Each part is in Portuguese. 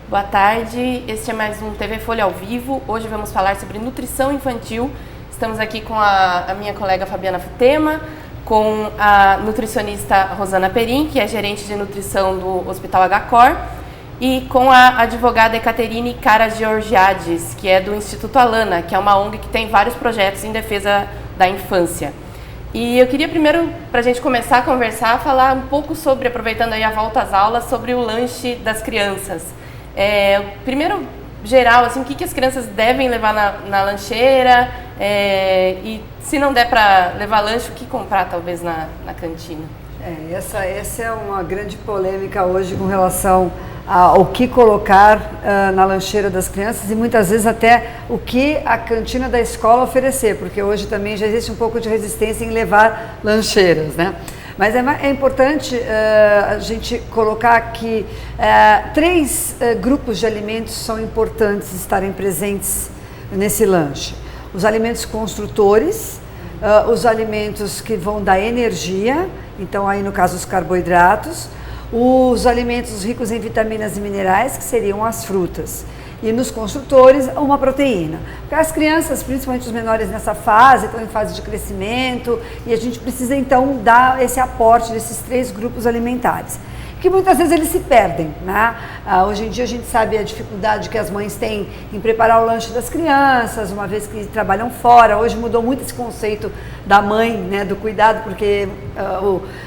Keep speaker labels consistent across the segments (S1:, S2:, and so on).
S1: Boa tarde, este é mais um TV Folha ao vivo. Hoje vamos falar sobre nutrição infantil. Estamos aqui com a minha colega Fabiana Futema, com a nutricionista Rosana Perim, que é gerente de nutrição do Hospital HCOR, e com a advogada Ekaterine Karagiorgiades, que é do Instituto Alana, que é uma ONG que tem vários projetos em defesa da infância. E eu queria primeiro, para a gente começar a conversar, falar um pouco sobre, aproveitando aí a volta às aulas, sobre o lanche das crianças. Primeiro, geral, assim, o que as crianças devem levar na lancheira, e se não der para levar lanche, o que comprar talvez na cantina?
S2: Essa é uma grande polêmica hoje com relação ao que colocar na lancheira das crianças e muitas vezes até o que a cantina da escola oferecer, porque hoje também já existe um pouco de resistência em levar lancheiras, né? Mas é importante a gente colocar que três grupos de alimentos são importantes estarem presentes nesse lanche. Os alimentos construtores, os alimentos que vão dar energia, então aí no caso os carboidratos, os alimentos ricos em vitaminas e minerais, que seriam as frutas. E nos construtores, uma proteína. Porque as crianças, principalmente os menores nessa fase, estão em fase de crescimento e a gente precisa então dar esse aporte desses três grupos alimentares. Que muitas vezes eles se perdem, né? Hoje em dia a gente sabe a dificuldade que as mães têm em preparar o lanche das crianças, uma vez que trabalham fora. Hoje mudou muito esse conceito da mãe, né, do cuidado, porque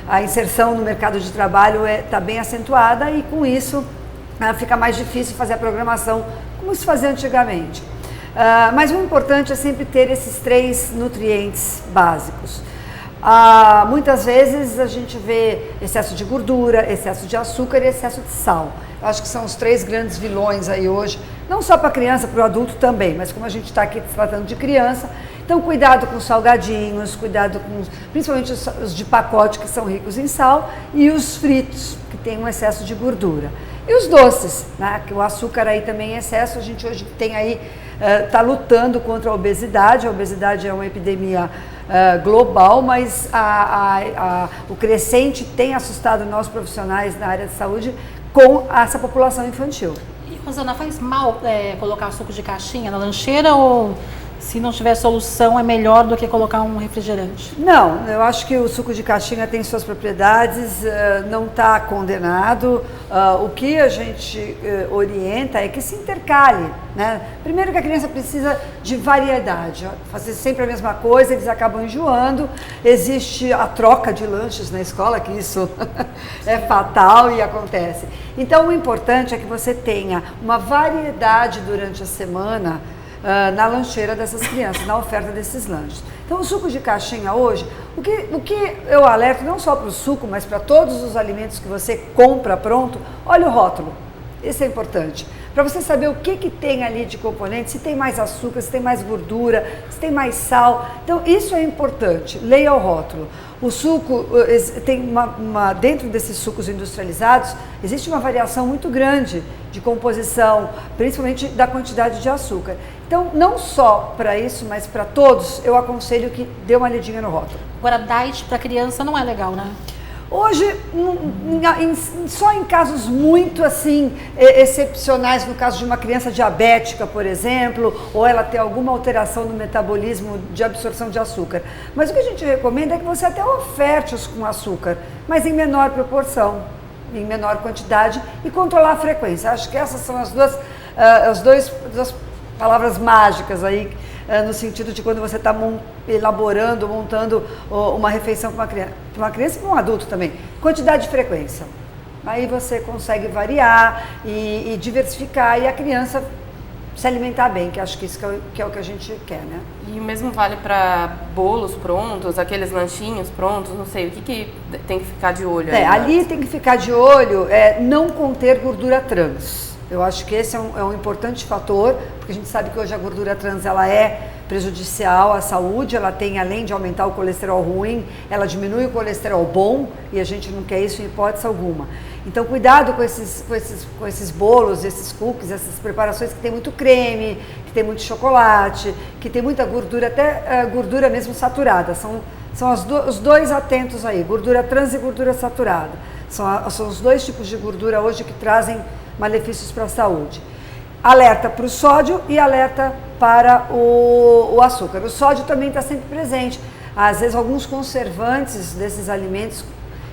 S2: a inserção no mercado de trabalho está bem acentuada e com isso fica mais difícil fazer a programação como se fazia antigamente. Mas o importante é sempre ter esses três nutrientes básicos. Muitas vezes a gente vê excesso de gordura, excesso de açúcar e excesso de sal. Eu acho que são os três grandes vilões aí hoje, não só para a criança, para o adulto também, mas como a gente está aqui tratando de criança, então cuidado com os salgadinhos, cuidado com principalmente os de pacote que são ricos em sal e os fritos, que têm um excesso de gordura. E os doces, né? Que o açúcar aí também em excesso, a gente hoje tem aí, está lutando contra a obesidade é uma epidemia global, mas o crescente tem assustado nós profissionais na área de saúde com essa população infantil.
S3: E, Rosana, faz mal colocar suco de caixinha na lancheira ou se não tiver solução é melhor do que colocar um refrigerante?
S2: Não, eu acho que o suco de caixinha tem suas propriedades, não está condenado. O que a gente orienta é que se intercale, né? Primeiro que a criança precisa de variedade, fazer sempre a mesma coisa, eles acabam enjoando. Existe a troca de lanches na escola, que isso é fatal e acontece. Então o importante é que você tenha uma variedade durante a semana na lancheira dessas crianças, na oferta desses lanches. Então o suco de caixinha hoje, o que eu alerto não só para o suco, mas para todos os alimentos que você compra pronto, olha o rótulo, isso é importante. Para você saber o que tem ali de componente, se tem mais açúcar, se tem mais gordura, se tem mais sal. Então isso é importante, leia o rótulo. O suco, tem dentro desses sucos industrializados, existe uma variação muito grande de composição, principalmente da quantidade de açúcar. Então, não só para isso, mas para todos, eu aconselho que dê uma lidinha no rótulo.
S3: Agora, diet para criança não é legal, né?
S2: Hoje, só em casos muito assim excepcionais, no caso de uma criança diabética, por exemplo, ou ela ter alguma alteração no metabolismo de absorção de açúcar. Mas o que a gente recomenda é que você até oferte-os com açúcar, mas em menor proporção, em menor quantidade e controlar a frequência. Acho que essas são as duas palavras mágicas aí, no sentido de quando você está montando uma refeição para uma criança e para um adulto também. Quantidade de frequência. Aí você consegue variar e diversificar e a criança se alimentar bem, que acho que isso que é o que a gente quer, né?
S1: E o mesmo vale para bolos prontos, aqueles lanchinhos prontos, não sei, o que tem que ficar de olho?
S2: Ali tem que ficar de olho, não conter gordura trans. Eu acho que esse é um importante fator, porque a gente sabe que hoje a gordura trans ela é prejudicial à saúde, ela tem, além de aumentar o colesterol ruim, ela diminui o colesterol bom e a gente não quer isso em hipótese alguma. Então cuidado com esses bolos, esses cookies, essas preparações que tem muito creme, que tem muito chocolate, que tem muita gordura, até gordura mesmo saturada. São os dois atentos aí, gordura trans e gordura saturada. São os dois tipos de gordura hoje que trazem malefícios para a saúde. Alerta para o sódio e alerta para o açúcar. O sódio também está sempre presente. Às vezes alguns conservantes desses alimentos,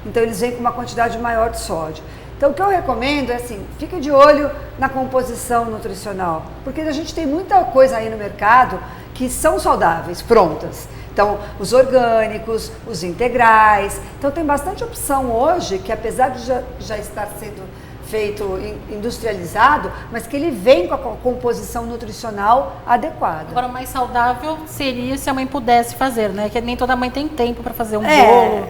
S2: então eles vêm com uma quantidade maior de sódio. Então o que eu recomendo é assim, fique de olho na composição nutricional, porque a gente tem muita coisa aí no mercado que são saudáveis, prontas. Então, os orgânicos, os integrais. Então, tem bastante opção hoje que, apesar de já estar sendo feito industrializado, mas que ele vem com a composição nutricional adequada.
S3: Agora, o mais saudável seria se a mãe pudesse fazer, né? Que nem toda mãe tem tempo para fazer um bolo.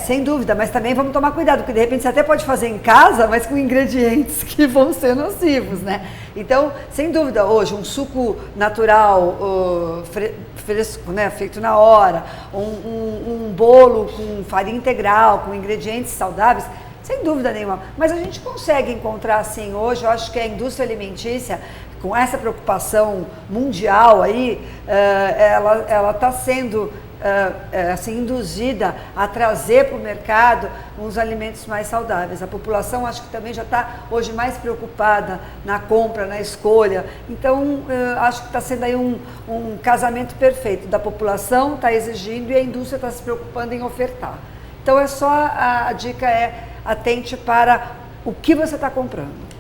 S2: Sem dúvida, mas também vamos tomar cuidado, porque de repente você até pode fazer em casa, mas com ingredientes que vão ser nocivos, né? Então, sem dúvida, hoje um suco natural, fresco, né, feito na hora, um bolo com farinha integral, com ingredientes saudáveis, sem dúvida nenhuma. Mas a gente consegue encontrar, assim, hoje, eu acho que a indústria alimentícia, com essa preocupação mundial aí, ela está sendo assim, induzida a trazer para o mercado uns alimentos mais saudáveis. A população acho que também já está hoje mais preocupada na compra, na escolha. Então, acho que está sendo aí um casamento perfeito da população, está exigindo, e a indústria está se preocupando em ofertar. Então, a dica é atente para o que você está comprando.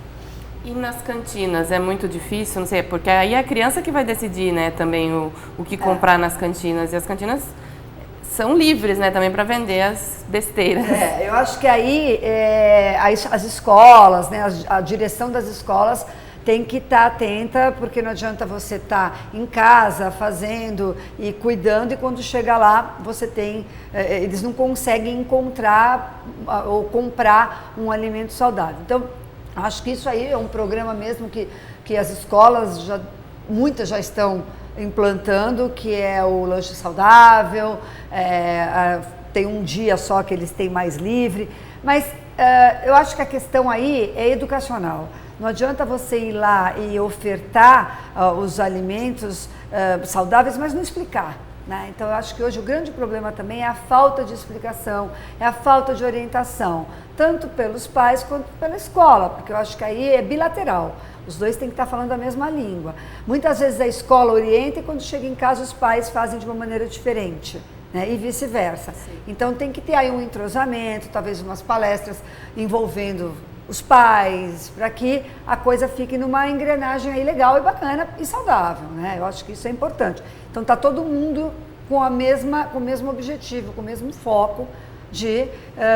S1: E nas cantinas é muito difícil, não sei, porque aí é a criança que vai decidir, né, também o que comprar nas cantinas. E as cantinas são livres, né, também para vender as besteiras.
S2: Eu acho que aí as escolas, né, a direção das escolas tem que estar atenta, porque não adianta você estar em casa fazendo e cuidando, e quando chega lá você tem, eles não conseguem encontrar ou comprar um alimento saudável. Então, acho que isso aí é um programa mesmo que as escolas, muitas já estão implantando, que é o lanche saudável, tem um dia só que eles têm mais livre, mas eu acho que a questão aí é educacional. Não adianta você ir lá e ofertar os alimentos saudáveis, mas não explicar. Né? Então, eu acho que hoje o grande problema também é a falta de explicação, é a falta de orientação, tanto pelos pais quanto pela escola, porque eu acho que aí é bilateral. Os dois têm que estar falando a mesma língua. Muitas vezes a escola orienta e quando chega em casa os pais fazem de uma maneira diferente. Né? E vice-versa. Então, tem que ter aí um entrosamento, talvez umas palestras envolvendo os pais, para que a coisa fique numa engrenagem aí legal e bacana e saudável, né? Eu acho que isso é importante. Então está todo mundo com o mesmo objetivo, com o mesmo foco de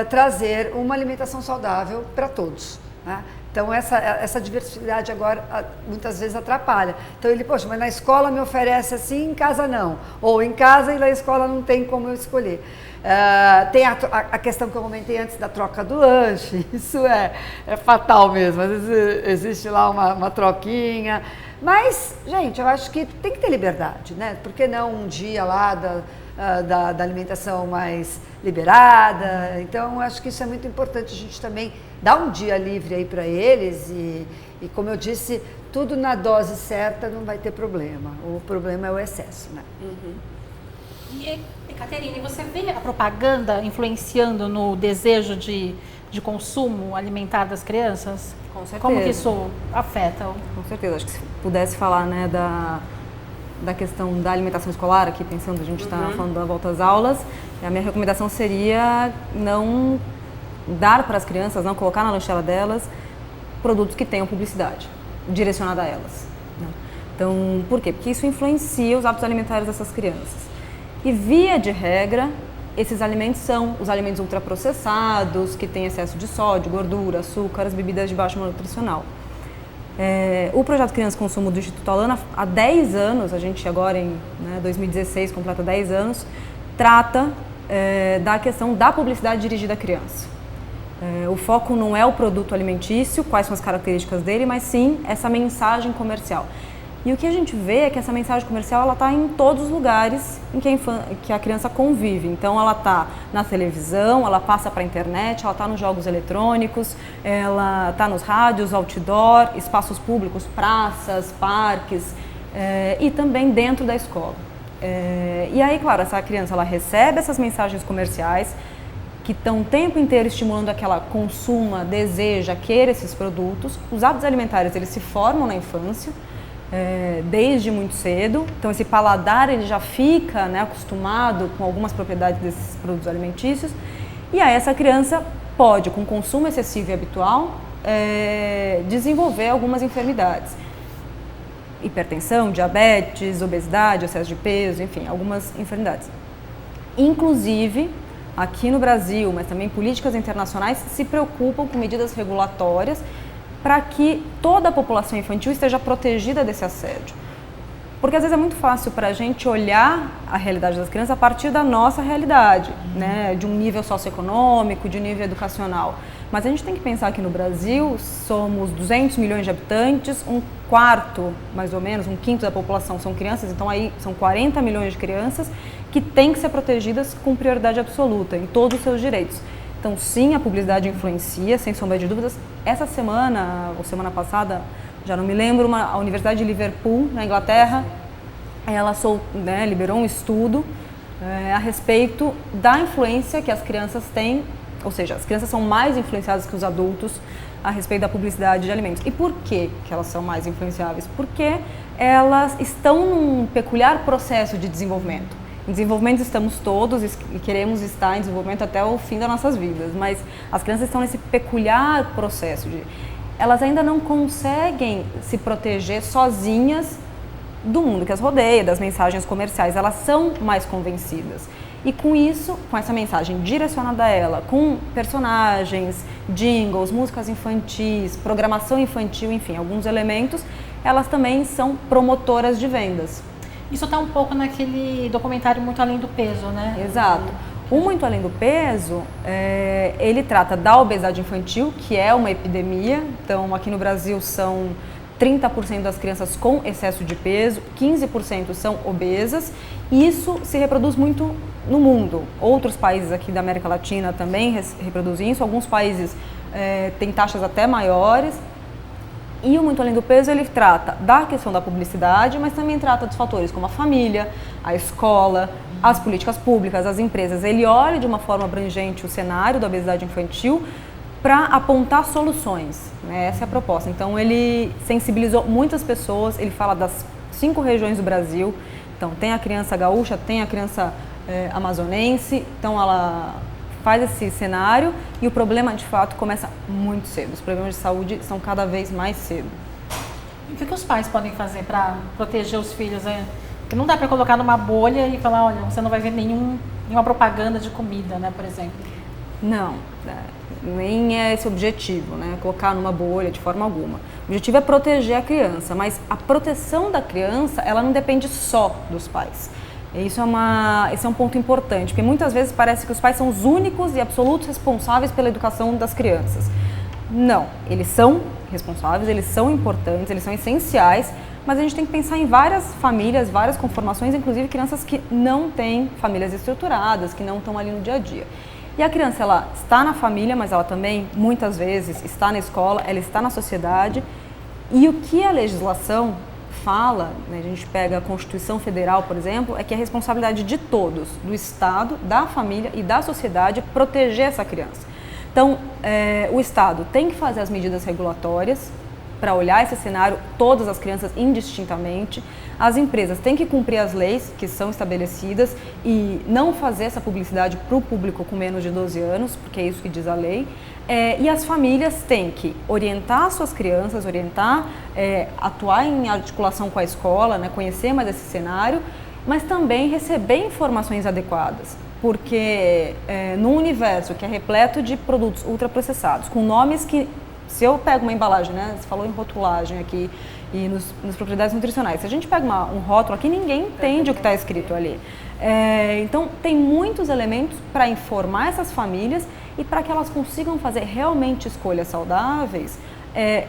S2: trazer uma alimentação saudável para todos, né? Então essa diversidade agora muitas vezes atrapalha. Então poxa, mas na escola me oferece assim, em casa não. Ou em casa e na escola não tem como eu escolher. Tem a questão que eu comentei antes da troca do lanche, isso é fatal mesmo, às vezes existe lá uma troquinha, mas, gente, eu acho que tem que ter liberdade, né? Por que não um dia lá da alimentação mais liberada? Então, eu acho que isso é muito importante, a gente também dar um dia livre aí para eles e, como eu disse, tudo na dose certa não vai ter problema, o problema é o excesso, né?
S1: Uhum.
S3: E, Caterine, você vê a propaganda influenciando no desejo de consumo alimentar das crianças?
S4: Com certeza.
S3: Como que isso afeta?
S4: Com certeza. Acho que se pudesse falar, né, da questão da alimentação escolar, aqui pensando, a gente está falando da volta às aulas, a minha recomendação seria não dar para as crianças, não colocar na lancheira delas produtos que tenham publicidade direcionada a elas. Né? Então, por quê? Porque isso influencia os hábitos alimentares dessas crianças. E, via de regra, esses alimentos são os alimentos ultraprocessados, que têm excesso de sódio, gordura, açúcar, as bebidas de baixo valor nutricional. O Projeto Criança e Consumo do Instituto Alana, há 10 anos, a gente agora em 2016 completa 10 anos, trata da questão da publicidade dirigida à criança. O foco não é o produto alimentício, quais são as características dele, mas sim essa mensagem comercial. E o que a gente vê é que essa mensagem comercial está em todos os lugares em que a criança convive. Então, ela está na televisão, ela passa para a internet, ela está nos jogos eletrônicos, ela está nos rádios, outdoor, espaços públicos, praças, parques e também dentro da escola. E aí, claro, essa criança ela recebe essas mensagens comerciais, que estão o tempo inteiro estimulando aquela consuma, deseja, queira esses produtos. Os hábitos alimentares, eles se formam na infância, desde muito cedo. Então esse paladar ele já fica, né, acostumado com algumas propriedades desses produtos alimentícios. E aí essa criança pode, com consumo excessivo e habitual, desenvolver algumas enfermidades. Hipertensão, diabetes, obesidade, excesso de peso, enfim, algumas enfermidades. Inclusive, aqui no Brasil, mas também políticas internacionais se preocupam com medidas regulatórias para que toda a população infantil esteja protegida desse assédio. Porque às vezes é muito fácil para a gente olhar a realidade das crianças a partir da nossa realidade, né? De um nível socioeconômico, de um nível educacional. Mas a gente tem que pensar que no Brasil somos 200 milhões de habitantes, um quarto, mais ou menos, um quinto da população são crianças, então aí são 40 milhões de crianças que têm que ser protegidas com prioridade absoluta em todos os seus direitos. Então sim, a publicidade influencia, sem sombra de dúvidas. Essa semana, ou semana passada, já não me lembro, a Universidade de Liverpool, na Inglaterra, ela liberou um estudo a respeito da influência que as crianças têm, ou seja, as crianças são mais influenciadas que os adultos a respeito da publicidade de alimentos. E por que elas são mais influenciáveis? Porque elas estão num peculiar processo de desenvolvimento. Em desenvolvimento estamos todos e queremos estar em desenvolvimento até o fim das nossas vidas, mas as crianças estão nesse peculiar processo elas ainda não conseguem se proteger sozinhas do mundo que as rodeia, das mensagens comerciais, elas são mais convencidas. E com isso, com essa mensagem direcionada a ela, com personagens, jingles, músicas infantis, programação infantil, enfim, alguns elementos, elas também são promotoras de vendas.
S3: Isso está um pouco naquele documentário Muito Além do Peso, né?
S4: Exato. O Muito Além do Peso, ele trata da obesidade infantil, que é uma epidemia. Então, aqui no Brasil são 30% das crianças com excesso de peso, 15% são obesas. E isso se reproduz muito no mundo. Outros países aqui da América Latina também reproduzem isso. Alguns países têm taxas até maiores. E o Muito Além do Peso, ele trata da questão da publicidade, mas também trata dos fatores como a família, a escola, as políticas públicas, as empresas. Ele olha de uma forma abrangente o cenário da obesidade infantil para apontar soluções, né? Essa é a proposta. Então ele sensibilizou muitas pessoas, ele fala das 5 regiões do Brasil. Então tem a criança gaúcha, tem a criança amazonense, então ela faz esse cenário e o problema de fato começa muito cedo. Os problemas de saúde são cada vez mais cedo.
S3: E o que os pais podem fazer para proteger os filhos, né? Porque não dá para colocar numa bolha e falar, olha, você não vai ver nenhuma propaganda de comida, né, por exemplo.
S4: Não, nem é esse o objetivo, né? Colocar numa bolha de forma alguma. O objetivo é proteger a criança, mas a proteção da criança, ela não depende só dos pais. Esse é um ponto importante, porque muitas vezes parece que os pais são os únicos e absolutos responsáveis pela educação das crianças. Não, eles são responsáveis, eles são importantes, eles são essenciais, mas a gente tem que pensar em várias famílias, várias conformações, inclusive crianças que não têm famílias estruturadas, que não estão ali no dia a dia. E a criança, ela está na família, mas ela também, muitas vezes, está na escola, ela está na sociedade. E o que a legislação fala, né, a gente pega a Constituição Federal, por exemplo, é que é responsabilidade de todos, do Estado, da família e da sociedade, proteger essa criança. Então, o Estado tem que fazer as medidas regulatórias para olhar esse cenário, todas as crianças indistintamente. As empresas têm que cumprir as leis que são estabelecidas e não fazer essa publicidade para o público com menos de 12 anos, porque é isso que diz a lei. E as famílias têm que orientar suas crianças, atuar em articulação com a escola, né, conhecer mais esse cenário, mas também receber informações adequadas. Porque num universo que é repleto de produtos ultraprocessados, com nomes que, se eu pego uma embalagem, né, você falou em rotulagem aqui, e nas propriedades nutricionais, se a gente pega um rótulo aqui, ninguém entende o que está escrito ali. Então, tem muitos elementos para informar essas famílias e para que elas consigam fazer realmente escolhas saudáveis,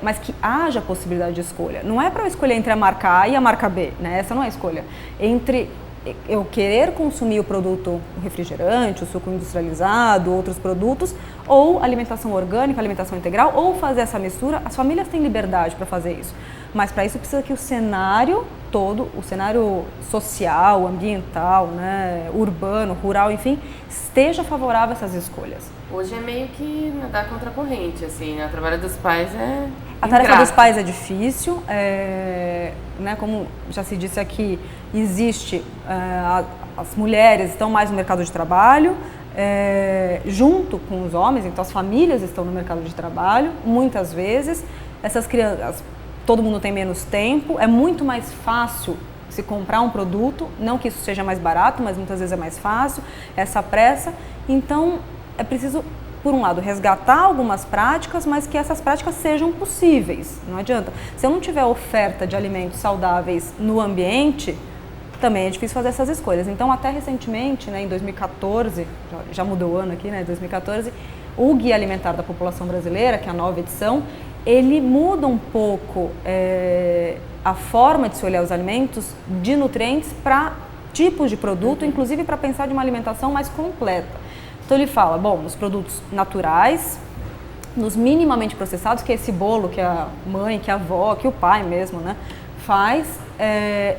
S4: mas que haja possibilidade de escolha. Não é para eu escolher entre a marca A e a marca B, né? Essa não é a escolha. Entre eu querer consumir o produto refrigerante, o suco industrializado, outros produtos, ou alimentação orgânica, alimentação integral, ou fazer essa mistura. As famílias têm liberdade para fazer isso, mas para isso precisa que o cenário todo, o cenário social, ambiental, né, urbano, rural, enfim, esteja favorável a essas escolhas.
S1: Hoje é meio que nadar contra a corrente, assim, né? O trabalho dos pais é
S4: A tarefa
S1: ingrato.
S4: dos pais é difícil, né, como já se disse aqui, existe, as mulheres estão mais no mercado de trabalho, junto com os homens, então as famílias estão no mercado de trabalho, muitas vezes, essas crianças, todo mundo tem menos tempo, é muito mais fácil se comprar um produto, não que isso seja mais barato, mas muitas vezes é mais fácil, essa pressa, então é preciso, por um lado, resgatar algumas práticas, mas que essas práticas sejam possíveis, não adianta. Se eu não tiver oferta de alimentos saudáveis no ambiente, também é difícil fazer essas escolhas. Então, até recentemente, né, em 2014, já mudou o ano aqui, né, 2014, o Guia Alimentar da População Brasileira, que é a nova edição, ele muda um pouco a forma de se olhar os alimentos de nutrientes para tipos de produto, inclusive para pensar de uma alimentação mais completa. Então ele fala, bom, os produtos naturais, nos minimamente processados, que é esse bolo que a mãe, que a avó, que o pai mesmo, né, faz,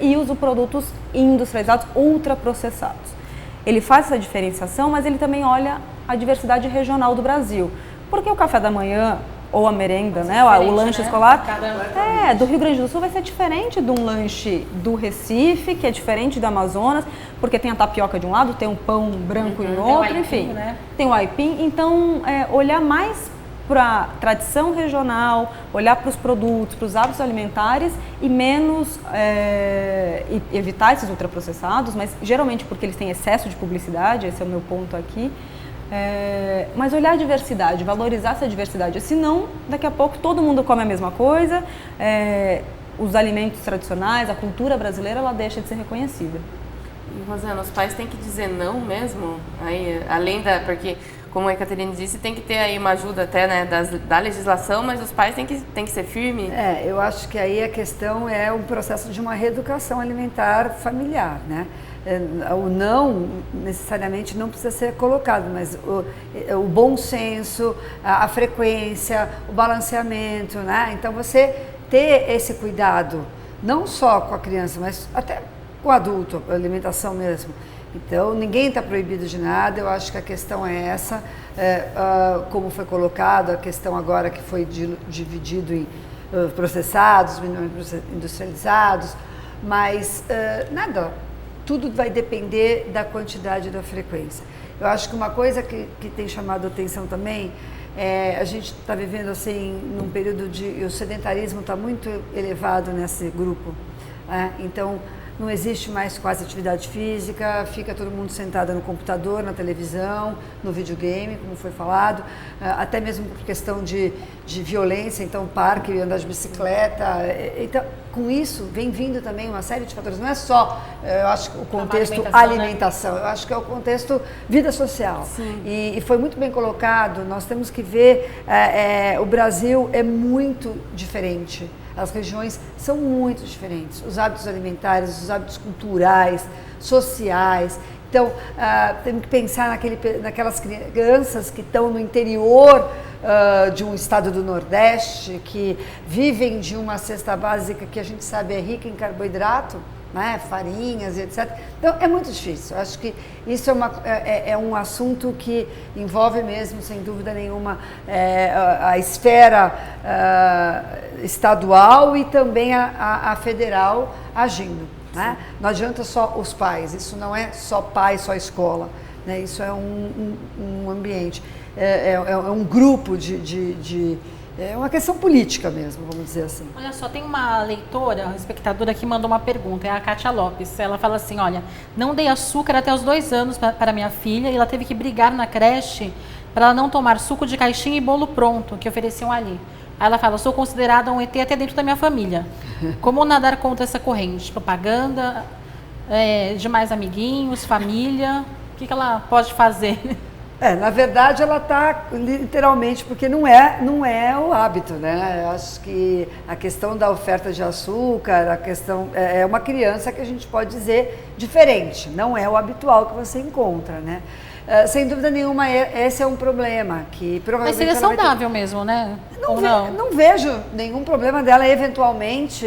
S4: e os produtos industrializados, ultraprocessados. Ele faz essa diferenciação, mas ele também olha a diversidade regional do Brasil. Porque o café da manhã, ou a merenda, né, o lanche escolar, do Rio Grande do Sul vai ser diferente de um lanche do Recife, que é diferente do Amazonas, porque tem a tapioca de um lado, tem um pão branco em outro,
S3: tem o aipim,
S4: enfim,
S3: né?
S4: Tem o aipim. Então, olhar mais para a tradição regional, olhar para os produtos, para os hábitos alimentares e menos evitar esses ultraprocessados, mas geralmente porque eles têm excesso de publicidade, esse é o meu ponto aqui. Mas olhar a diversidade, valorizar essa diversidade, senão daqui a pouco todo mundo come a mesma coisa, os alimentos tradicionais, a cultura brasileira, ela deixa de ser reconhecida.
S1: E, Rosana, os pais têm que dizer não mesmo, aí, além porque, como a Ekaterine disse, tem que ter aí uma ajuda até, né, da legislação, mas os pais têm que ser firmes.
S2: Eu acho que aí a questão é o processo de uma reeducação alimentar familiar, né? O não necessariamente não precisa ser colocado, mas o bom senso, a frequência, o balanceamento, né? Então você ter esse cuidado, não só com a criança, mas até com o adulto, a alimentação mesmo. Então ninguém está proibido de nada, eu acho que a questão é essa, como foi colocado, a questão agora que foi dividido em processados, industrializados, mas nada. Tudo vai depender da quantidade e da frequência. Eu acho que uma coisa que tem chamado a atenção também, a gente está vivendo assim num período o sedentarismo está muito elevado nesse grupo, né? Então não existe mais quase atividade física, fica todo mundo sentado no computador, na televisão, no videogame, como foi falado, até mesmo por questão de violência, então parque, andar de bicicleta, então com isso vem vindo também uma série de fatores, não é só, eu acho que o contexto alimentação, né? Eu acho que é o contexto vida social. E foi muito bem colocado, nós temos que ver, o Brasil é muito diferente. As regiões são muito diferentes, os hábitos alimentares, os hábitos culturais, sociais. Então, temos que pensar naquelas crianças que estão no interior de um estado do Nordeste, que vivem de uma cesta básica que a gente sabe é rica em carboidrato, né, farinhas e etc. Então, é muito difícil. Eu acho que isso é um assunto que envolve mesmo, sem dúvida nenhuma, a esfera estadual e também a federal agindo. Né? Não adianta só os pais, isso não é só pai, só escola. Né? Isso é um ambiente, é um grupo é uma questão política mesmo, vamos dizer assim.
S3: Olha só, tem uma leitora, uma espectadora que mandou uma pergunta, é a Kátia Lopes. Ela fala assim, olha, não dei açúcar até os 2 anos para minha filha e ela teve que brigar na creche para ela não tomar suco de caixinha e bolo pronto que ofereciam ali. Aí ela fala, sou considerada um ET até dentro da minha família. Como nadar contra essa corrente? Propaganda, de mais amiguinhos, família, o que ela pode fazer?
S2: Na verdade ela está literalmente, porque não é o hábito, né? Eu acho que a questão da oferta de açúcar, a questão é uma criança que a gente pode dizer diferente, não é o habitual que você encontra, né? Sem dúvida nenhuma, esse é um problema que provavelmente.
S3: Mas seria saudável mesmo, né?
S2: Não vejo nenhum problema dela eventualmente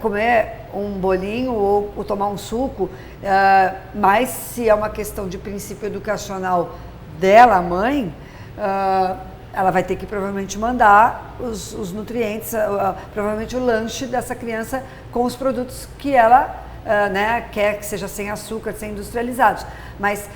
S2: comer um bolinho ou tomar um suco, mas se é uma questão de princípio educacional dela, a mãe, ela vai ter que provavelmente mandar os nutrientes, provavelmente o lanche dessa criança com os produtos que ela quer que seja sem açúcar, sem industrializados. Mas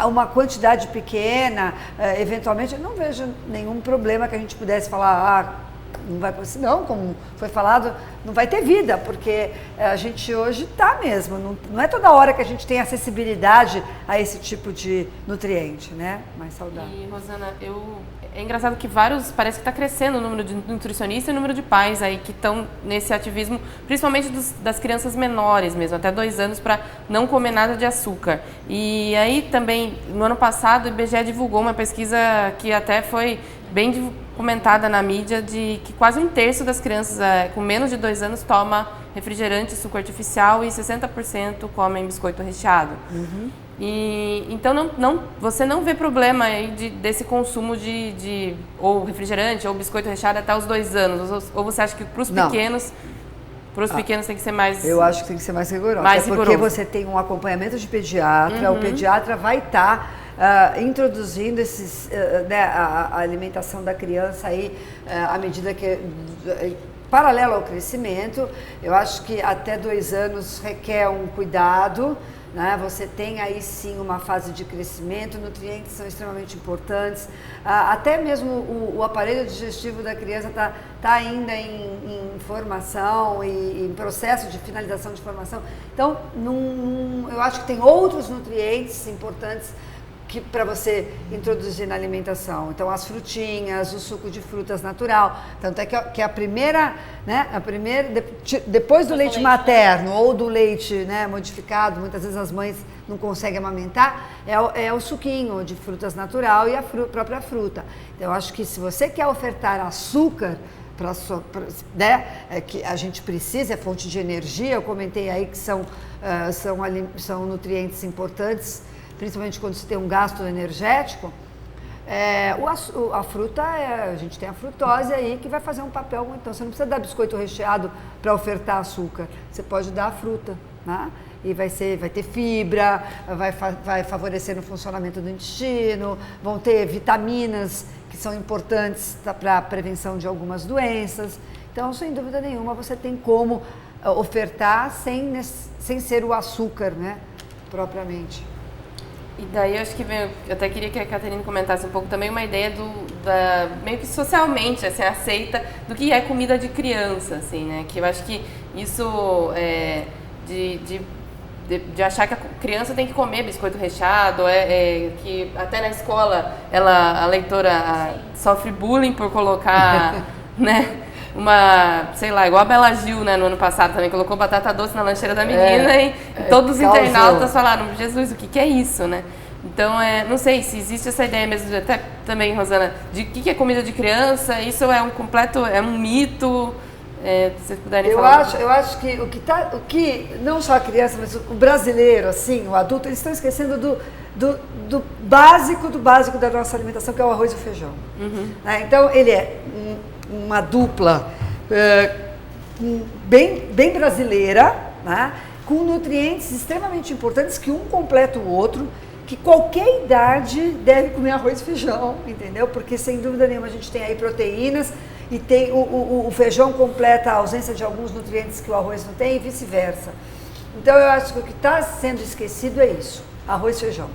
S2: uma quantidade pequena, eventualmente, eu não vejo nenhum problema que a gente pudesse falar, não vai acontecer, não, como foi falado, não vai ter vida, porque a gente hoje está mesmo, não é toda hora que a gente tem acessibilidade a esse tipo de nutriente, né, mais saudável.
S1: E, Rosana, é engraçado que parece que está crescendo o número de nutricionistas e o número de pais aí que estão nesse ativismo, principalmente das crianças menores mesmo, até 2 anos, para não comer nada de açúcar. E aí também, no ano passado, o IBGE divulgou uma pesquisa que até foi bem comentada na mídia, de que quase 1/3 das crianças com menos de 2 anos toma refrigerante, suco artificial e 60% comem biscoito recheado. Uhum. E então você não vê problema aí desse consumo de ou refrigerante ou biscoito recheado até os 2 anos? Ou você acha que para os pequenos... Para os pequenos tem que ser mais...
S2: Eu acho que tem que ser mais rigoroso. Porque você tem um acompanhamento de pediatra, o pediatra vai estar introduzindo a alimentação da criança aí, à medida que... paralelo ao crescimento. Eu acho que até 2 anos requer um cuidado, né? Você tem aí sim uma fase de crescimento, nutrientes são extremamente importantes, até mesmo o aparelho digestivo da criança está ainda em formação e em processo de finalização de formação. Então, eu acho que tem outros nutrientes importantes para você introduzir na alimentação. Então, as frutinhas, o suco de frutas natural. Tanto é que a primeira, né, depois do leite materno ou do leite, né, modificado, muitas vezes as mães não conseguem amamentar, é o suquinho de frutas natural e a própria fruta. Então, eu acho que se você quer ofertar açúcar, que a gente precisa, é fonte de energia, eu comentei aí que são nutrientes importantes, principalmente quando você tem um gasto energético, a fruta, a gente tem a frutose aí que vai fazer um papel, então você não precisa dar biscoito recheado para ofertar açúcar, você pode dar a fruta, né? E vai ter fibra, vai favorecer no funcionamento do intestino, vão ter vitaminas que são importantes para a prevenção de algumas doenças. Então, sem dúvida nenhuma, você tem como ofertar sem ser o açúcar, né, propriamente.
S1: E daí eu acho que eu até queria que a Catarina comentasse um pouco também uma ideia meio que socialmente assim, aceita do que é comida de criança, assim, né? Que eu acho que isso de achar que a criança tem que comer biscoito recheado, que até na escola a leitora sofre bullying por colocar, né? Sei lá, igual a Bela Gil, né, no ano passado também, colocou batata doce na lancheira da menina e todos os internautas falaram, Jesus, o que é isso, né? Então, não sei se existe essa ideia mesmo, até também, Rosana, de o que é comida de criança, isso é um mito, se vocês puderem falar.
S2: Eu acho que o que não só a criança, mas o brasileiro, assim, o adulto, eles estão esquecendo do básico da nossa alimentação, que é o arroz e o feijão. Uhum. Então, ele é uma dupla bem brasileira, né? Com nutrientes extremamente importantes que um completa o outro, que qualquer idade deve comer arroz e feijão, entendeu? Porque sem dúvida nenhuma a gente tem aí proteínas e tem o feijão completa a ausência de alguns nutrientes que o arroz não tem e vice-versa. Então eu acho que o que está sendo esquecido é isso, arroz e feijão.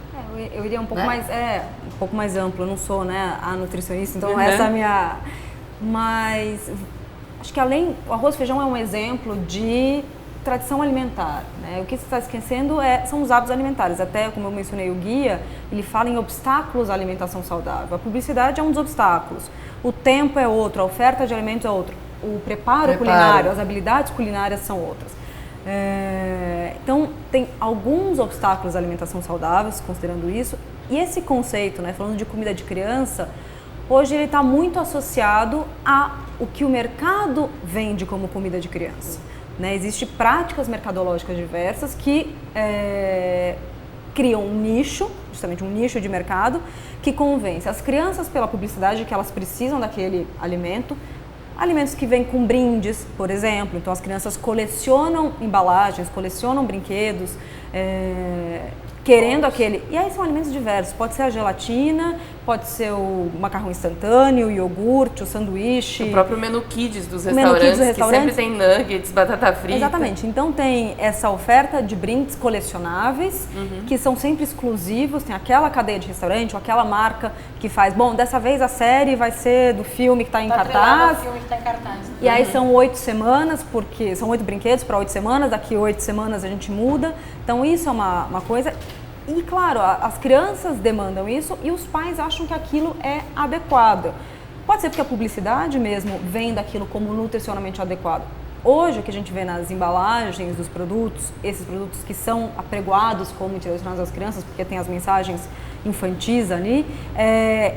S4: Eu iria um pouco mais amplo, eu não sou, né, a nutricionista, então essa é a minha... Mas acho que o arroz e feijão é um exemplo de tradição alimentar, né? O que você está esquecendo são os hábitos alimentares. Até, como eu mencionei, o guia, ele fala em obstáculos à alimentação saudável. A publicidade é um dos obstáculos. O tempo é outro, a oferta de alimentos é outra. O preparo culinário, as habilidades culinárias são outras. Então, tem alguns obstáculos à alimentação saudável, considerando isso, E esse conceito, né, falando de comida de criança, hoje ele está muito associado a o que o mercado vende como comida de criança. Né? Existem práticas mercadológicas diversas que criam um nicho, justamente um nicho de mercado, que convence as crianças pela publicidade que elas precisam daquele alimento. Alimentos que vêm com brindes, por exemplo. Então, as crianças colecionam embalagens, colecionam brinquedos, querendo aquele... E aí são alimentos diversos. Pode ser a gelatina, pode ser o macarrão instantâneo, o iogurte, o sanduíche.
S1: O próprio menu kids dos restaurantes, que sempre tem nuggets, batata frita.
S4: Exatamente. Então, tem essa oferta de brindes colecionáveis, que são sempre exclusivos. Tem aquela cadeia de restaurante ou aquela marca que faz... Bom, dessa vez a série vai ser do filme que está em cartaz.
S3: Filme que tá em cartaz.
S4: E aí são 8 semanas, porque são 8 brinquedos para 8 semanas, daqui 8 semanas a gente muda. Então isso é uma coisa. E claro, as crianças demandam isso e os pais acham que aquilo é adequado. Pode ser porque a publicidade mesmo vem daquilo como nutricionalmente adequado. Hoje o que a gente vê nas embalagens dos produtos, esses produtos que são apregoados como direcionados às crianças, porque tem as mensagens infantis ali,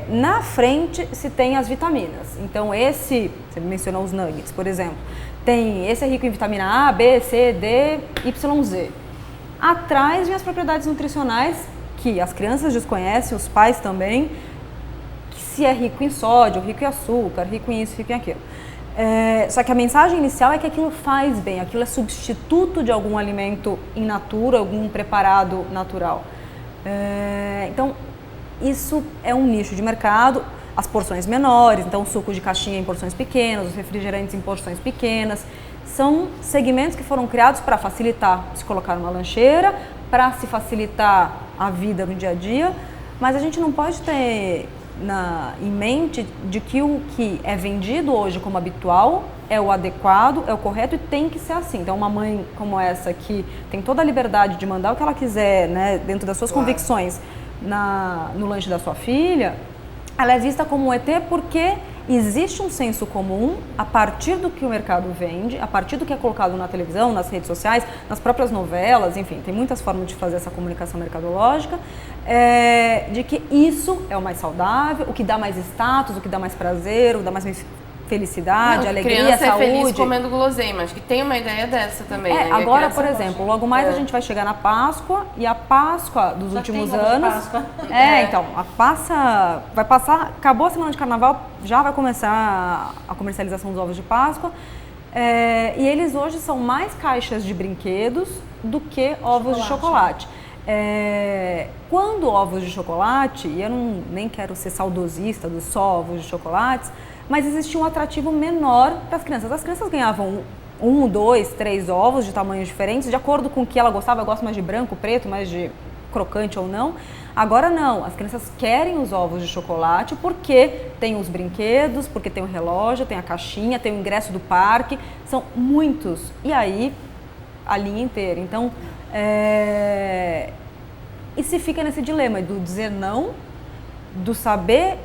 S4: na frente se tem as vitaminas. Então você mencionou os nuggets, por exemplo, esse é rico em vitamina A, B, C, D, Y, Z. Atrás vem as propriedades nutricionais que as crianças desconhecem, os pais também, que se é rico em sódio, rico em açúcar, rico em isso, rico em aquilo. Só que a mensagem inicial é que aquilo faz bem, aquilo é substituto de algum alimento in natura, algum preparado natural. Então, isso é um nicho de mercado, as porções menores, então o suco de caixinha em porções pequenas, os refrigerantes em porções pequenas, são segmentos que foram criados para facilitar se colocar numa lancheira, para se facilitar a vida no dia a dia, mas a gente não pode ter em mente de que o que é vendido hoje como habitual é o adequado, é o correto e tem que ser assim. Então, uma mãe como essa que tem toda a liberdade de mandar o que ela quiser, né, dentro das suas convicções no lanche da sua filha, ela é vista como um ET porque existe um senso comum a partir do que o mercado vende, a partir do que é colocado na televisão, nas redes sociais, nas próprias novelas, enfim, tem muitas formas de fazer essa comunicação mercadológica, de que isso é o mais saudável, o que dá mais status, o que dá mais prazer, o que dá mais felicidade, alegria,
S1: criança
S4: saúde.
S1: É feliz comendo guloseima, acho que tem uma ideia dessa também. Né?
S4: Agora, por exemplo, logo mais a gente vai chegar na Páscoa e a Páscoa dos últimos anos. Então, a Páscoa vai passar, acabou a semana de carnaval, já vai começar a comercialização dos ovos de Páscoa. E eles hoje são mais caixas de brinquedos do que ovos de chocolate. Quando ovos de chocolate, e eu nem quero ser saudosista dos só ovos de chocolates, mas existia um atrativo menor para as crianças. As crianças ganhavam 1, 2, 3 ovos de tamanhos diferentes, de acordo com o que ela gostava. Eu gosto mais de branco, preto, mais de crocante ou não. Agora não, as crianças querem os ovos de chocolate porque tem os brinquedos, porque tem o relógio, tem a caixinha, tem o ingresso do parque, são muitos. E aí, a linha inteira. Então, e se fica nesse dilema do dizer não, do saber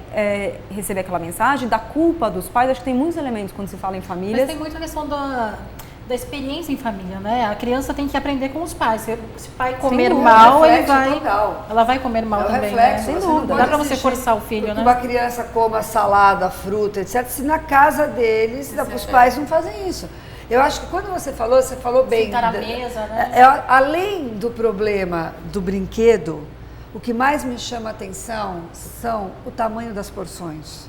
S4: receber aquela mensagem, da culpa dos pais. Acho que tem muitos elementos quando se fala em famílias.
S3: Mas tem muito a questão da experiência em família, né? A criança tem que aprender com os pais. Se o pai comer mal, ela vai comer mal também.
S2: Reflexo,
S3: né? Sem dúvida. Dá para você forçar o filho, né?
S2: Uma criança coma salada, fruta, etc. Se na casa deles, os pais não fazem isso. Eu acho que quando você falou bem.
S3: Sentar à mesa, né?
S2: Além do problema do brinquedo, o que mais me chama a atenção são o tamanho das porções.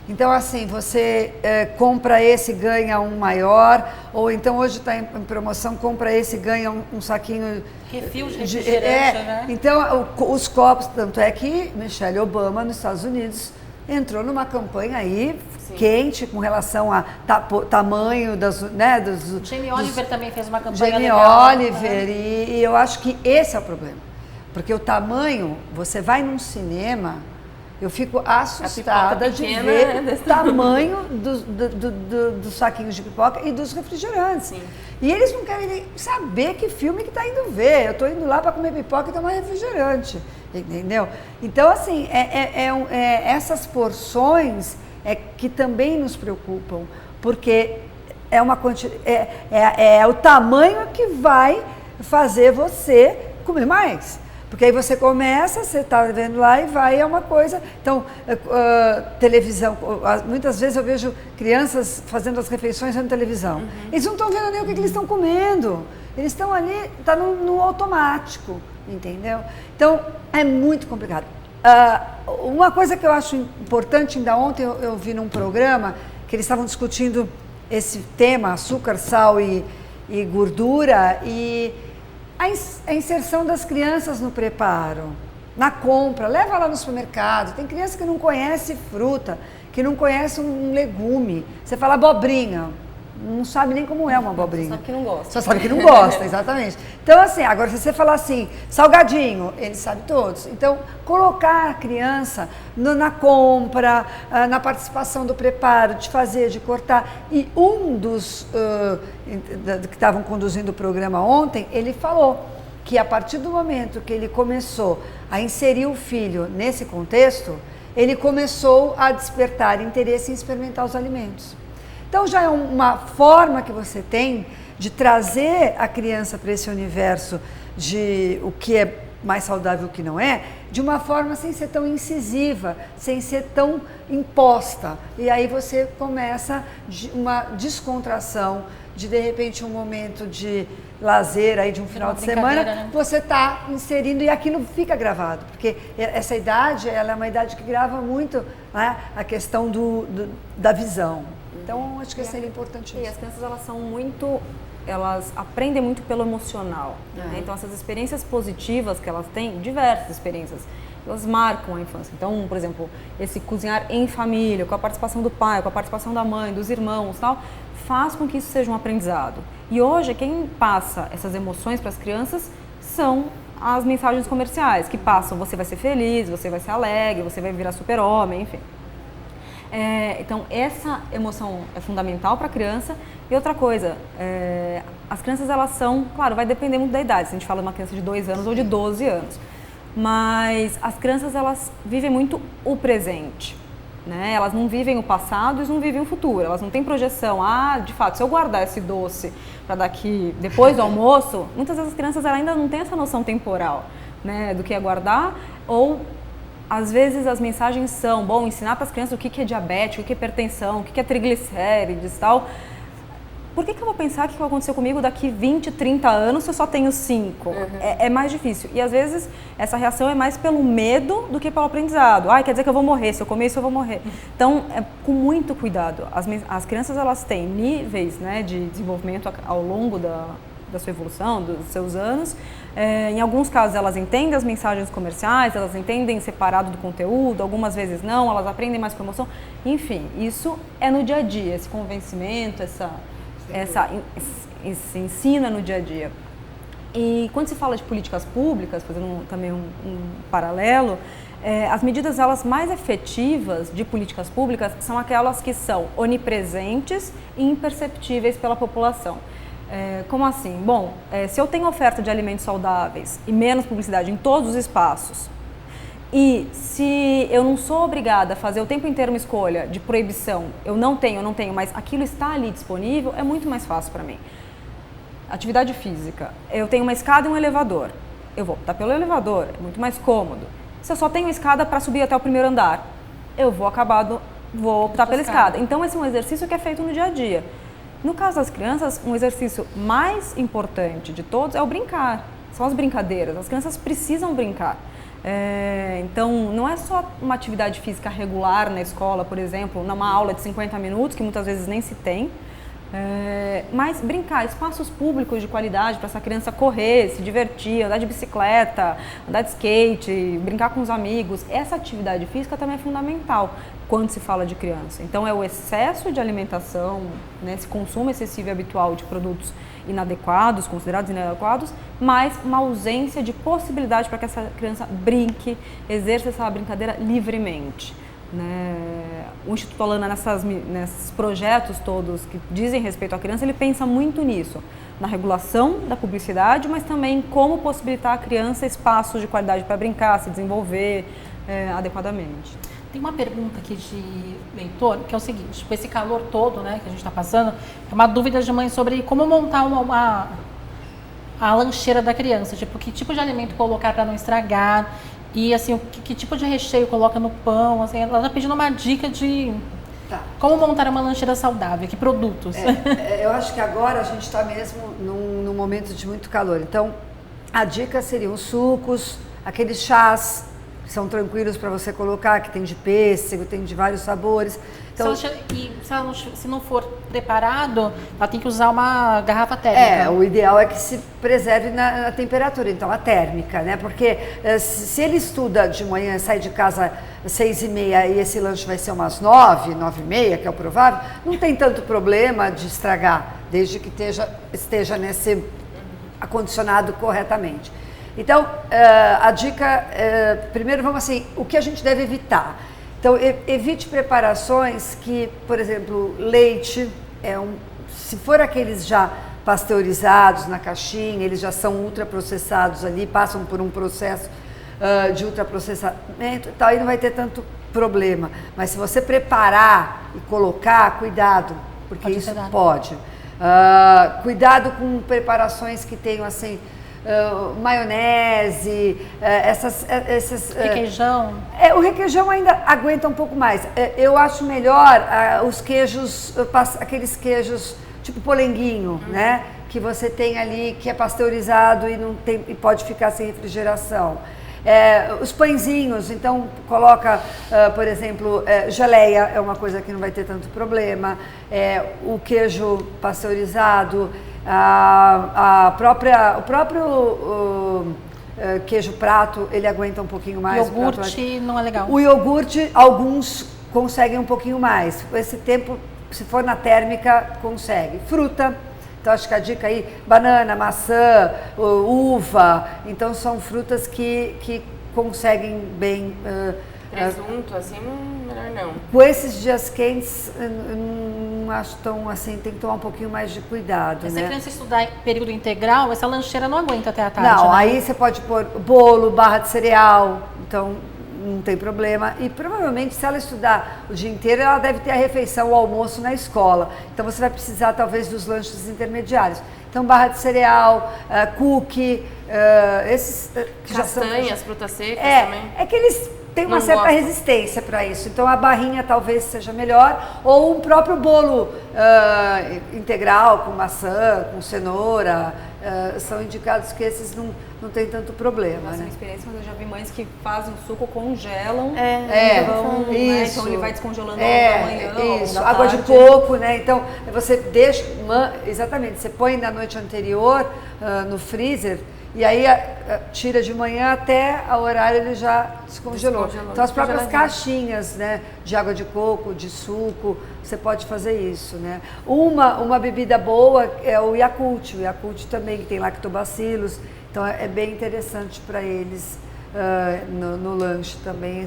S2: Então, assim, você compra esse, ganha um maior, ou então hoje está em promoção, compra esse, ganha um saquinho...
S3: Refil de refrigerante, né?
S2: Então, os copos, tanto é que Michelle Obama, nos Estados Unidos, entrou numa campanha aí quente com relação a tamanho dos...
S3: Jamie Oliver também fez uma campanha
S2: Jamie
S3: legal.
S2: Oliver, e eu acho que esse é o problema. Porque o tamanho, você vai num cinema, eu fico assustada de ver o tamanho dos saquinhos de pipoca e dos refrigerantes. Sim. E eles não querem nem saber que filme que está indo ver. Eu estou indo lá para comer pipoca e tomar refrigerante, entendeu? Então, assim, essas porções que também nos preocupam, porque é o tamanho que vai fazer você comer mais. Porque aí você começa, você está vendo lá e vai, é uma coisa. Então, televisão, muitas vezes eu vejo crianças fazendo as refeições vendo televisão. Eles não estão vendo nem o que eles estão comendo. Eles estão ali, está no automático, entendeu? Então, é muito complicado. Uma coisa que eu acho importante, ainda ontem eu vi num programa que eles estavam discutindo esse tema, açúcar, sal e gordura, e a inserção das crianças no preparo, na compra, leva lá no supermercado. Tem criança que não conhece fruta, que não conhece um legume. Você fala abobrinha, não sabe nem como é uma abobrinha.
S4: Só sabe que não gosta.
S2: Só sabe que não gosta, exatamente. Então, assim, agora se você falar assim, salgadinho, ele sabe todos. Então, colocar a criança na compra, na participação do preparo, de fazer, de cortar. E um dos que estavam conduzindo o programa ontem, ele falou que a partir do momento que ele começou a inserir o filho nesse contexto, ele começou a despertar interesse em experimentar os alimentos. Então já é uma forma que você tem de trazer a criança para esse universo de o que é mais saudável e o que não é, de uma forma sem ser tão incisiva, sem ser tão imposta. E aí você começa uma descontração, de repente um momento de lazer aí de um final de semana, né? Você está inserindo e aquilo fica gravado, porque essa idade, ela é uma idade que grava muito, né, a questão da visão. Então, acho que seria importante isso.
S4: E as crianças, elas aprendem muito pelo emocional. Né? Então, essas experiências positivas que elas têm, diversas experiências, elas marcam a infância. Então, por exemplo, esse cozinhar em família, com a participação do pai, com a participação da mãe, dos irmãos, tal, faz com que isso seja um aprendizado. E hoje, quem passa essas emoções para as crianças são as mensagens comerciais, que passam, você vai ser feliz, você vai ser alegre, você vai virar super-homem, enfim. Então, essa emoção é fundamental para a criança. E outra coisa, as crianças, elas são, claro, vai depender muito da idade, se a gente fala de uma criança de 2 anos ou de 12 anos. Mas as crianças, elas vivem muito o presente, né? Elas não vivem o passado, elas não vivem o futuro, elas não têm projeção. De fato, se eu guardar esse doce para depois do almoço, muitas vezes as crianças ainda não têm essa noção temporal, né, do que é guardar, ou às vezes as mensagens são, ensinar para as crianças o que é diabetes, o que é hipertensão, o que é triglicérides e tal. Por que eu vou pensar que vai acontecer comigo daqui 20, 30 anos se eu só tenho 5? É mais difícil. E às vezes essa reação é mais pelo medo do que pelo aprendizado. Quer dizer que eu vou morrer, se eu comer isso eu vou morrer. Então, com muito cuidado. As crianças, elas têm níveis, né, de desenvolvimento ao longo da sua evolução, dos seus anos. Em alguns casos elas entendem as mensagens comerciais, elas entendem separado do conteúdo, algumas vezes não, elas aprendem mais com emoção. Enfim, isso é no dia a dia, esse convencimento, esse ensino é no dia a dia. E quando se fala de políticas públicas, fazendo também um paralelo, as medidas, elas mais efetivas de políticas públicas são aquelas que são onipresentes e imperceptíveis pela população. Como assim? Se eu tenho oferta de alimentos saudáveis e menos publicidade em todos os espaços, e se eu não sou obrigada a fazer o tempo inteiro uma escolha de proibição, eu não tenho, mas aquilo está ali disponível, é muito mais fácil para mim. Atividade física, eu tenho uma escada e um elevador, eu vou optar pelo elevador, é muito mais cômodo. Se eu só tenho escada para subir até o primeiro andar, eu vou optar pela escada. Então esse é um exercício que é feito no dia a dia. No caso das crianças, um exercício mais importante de todos é o brincar, são as brincadeiras, as crianças precisam brincar. Então, não é só uma atividade física regular na escola, por exemplo, numa aula de 50 minutos, que muitas vezes nem se tem, mas brincar, espaços públicos de qualidade para essa criança correr, se divertir, andar de bicicleta, andar de skate, brincar com os amigos. Essa atividade física também é fundamental quando se fala de criança. Então, é o excesso de alimentação, né, esse consumo excessivo e habitual de produtos inadequados, considerados inadequados, mas uma ausência de possibilidade para que essa criança brinque, exerça essa brincadeira livremente. Né? O Instituto Holanda, nesses projetos todos que dizem respeito à criança, ele pensa muito nisso, na regulação da publicidade, mas também em como possibilitar à criança espaços de qualidade para brincar, se desenvolver adequadamente.
S3: Tem uma pergunta aqui de leitor, que é o seguinte: com esse calor todo, né, que a gente está passando, é uma dúvida de mãe sobre como montar a lancheira da criança, tipo, que tipo de alimento colocar para não estragar e assim, que tipo de recheio coloca no pão, assim, ela tá pedindo uma dica de como montar uma lancheira saudável, que produtos.
S2: Eu acho que agora a gente está mesmo num momento de muito calor, então a dica seriam os sucos, aqueles chás que são tranquilos para você colocar, que tem de pêssego, tem de vários sabores. Então,
S3: se não for preparado, ela tem que usar uma garrafa térmica.
S2: o ideal é que se preserve na temperatura, então a térmica, né? Porque se ele estuda de manhã, sai de casa às 6h30 e esse lanche vai ser umas 9, 9h30, que é o provável, não tem tanto problema de estragar, desde que esteja nesse acondicionado corretamente. Então, a dica, primeiro vamos assim, o que a gente deve evitar? Então, evite preparações que, por exemplo, leite, se for aqueles já pasteurizados na caixinha, eles já são ultraprocessados ali, passam por um processo de ultraprocessamento, tal, aí não vai ter tanto problema. Mas se você preparar e colocar, cuidado, porque isso pode. Cuidado com preparações que tenham assim, maionese,
S3: requeijão.
S2: O requeijão ainda aguenta um pouco mais. Eu acho melhor os queijos, aqueles queijos tipo polenguinho, né? Que você tem ali, que é pasteurizado e pode ficar sem refrigeração. Os pãezinhos, então coloca, por exemplo, geleia é uma coisa que não vai ter tanto problema. O queijo pasteurizado, o próprio queijo prato, ele aguenta um pouquinho mais.
S3: Iogurte não é legal.
S2: O iogurte, alguns conseguem um pouquinho mais. Esse tempo, se for na térmica, consegue. Fruta, então acho que a dica aí, banana, maçã, uva, então são frutas que conseguem bem.
S1: Presunto, assim, melhor não.
S2: Com esses dias quentes, não acho tão assim, tem que tomar um pouquinho mais de cuidado,
S3: Se a criança estudar em período integral, essa lancheira não aguenta até a tarde,
S2: Não,
S3: né?
S2: aí você pode pôr bolo, barra de cereal, então não tem problema. E provavelmente, se ela estudar o dia inteiro, ela deve ter a refeição, o almoço na escola. Então você vai precisar, talvez, dos lanches intermediários. Então, barra de cereal, cookie, esses que
S1: castanhas,
S2: já são...
S1: frutas secas também.
S2: É que eles têm uma
S1: Não
S2: certa
S1: gosto.
S2: resistência para isso. Então, a barrinha talvez seja melhor. Ou um próprio bolo integral, com maçã, com cenoura. São indicados que esses não tem tanto problema,
S4: Nossa,
S2: né?
S4: minha experiência, mas eu já vi mães que fazem o suco, congelam,
S2: isso.
S4: então ele vai descongelando ao longo da manhã,
S2: isso,
S4: da
S2: água
S4: tarde.
S2: de coco, né? Então, você deixa, exatamente, você põe na noite anterior no freezer e aí tira de manhã até a horário ele já descongelou. Então, as próprias caixinhas, né, de água de coco, de suco, você pode fazer isso, né? Uma bebida boa é o Yakult também, que tem lactobacilos, então é bem interessante para eles no lanche também,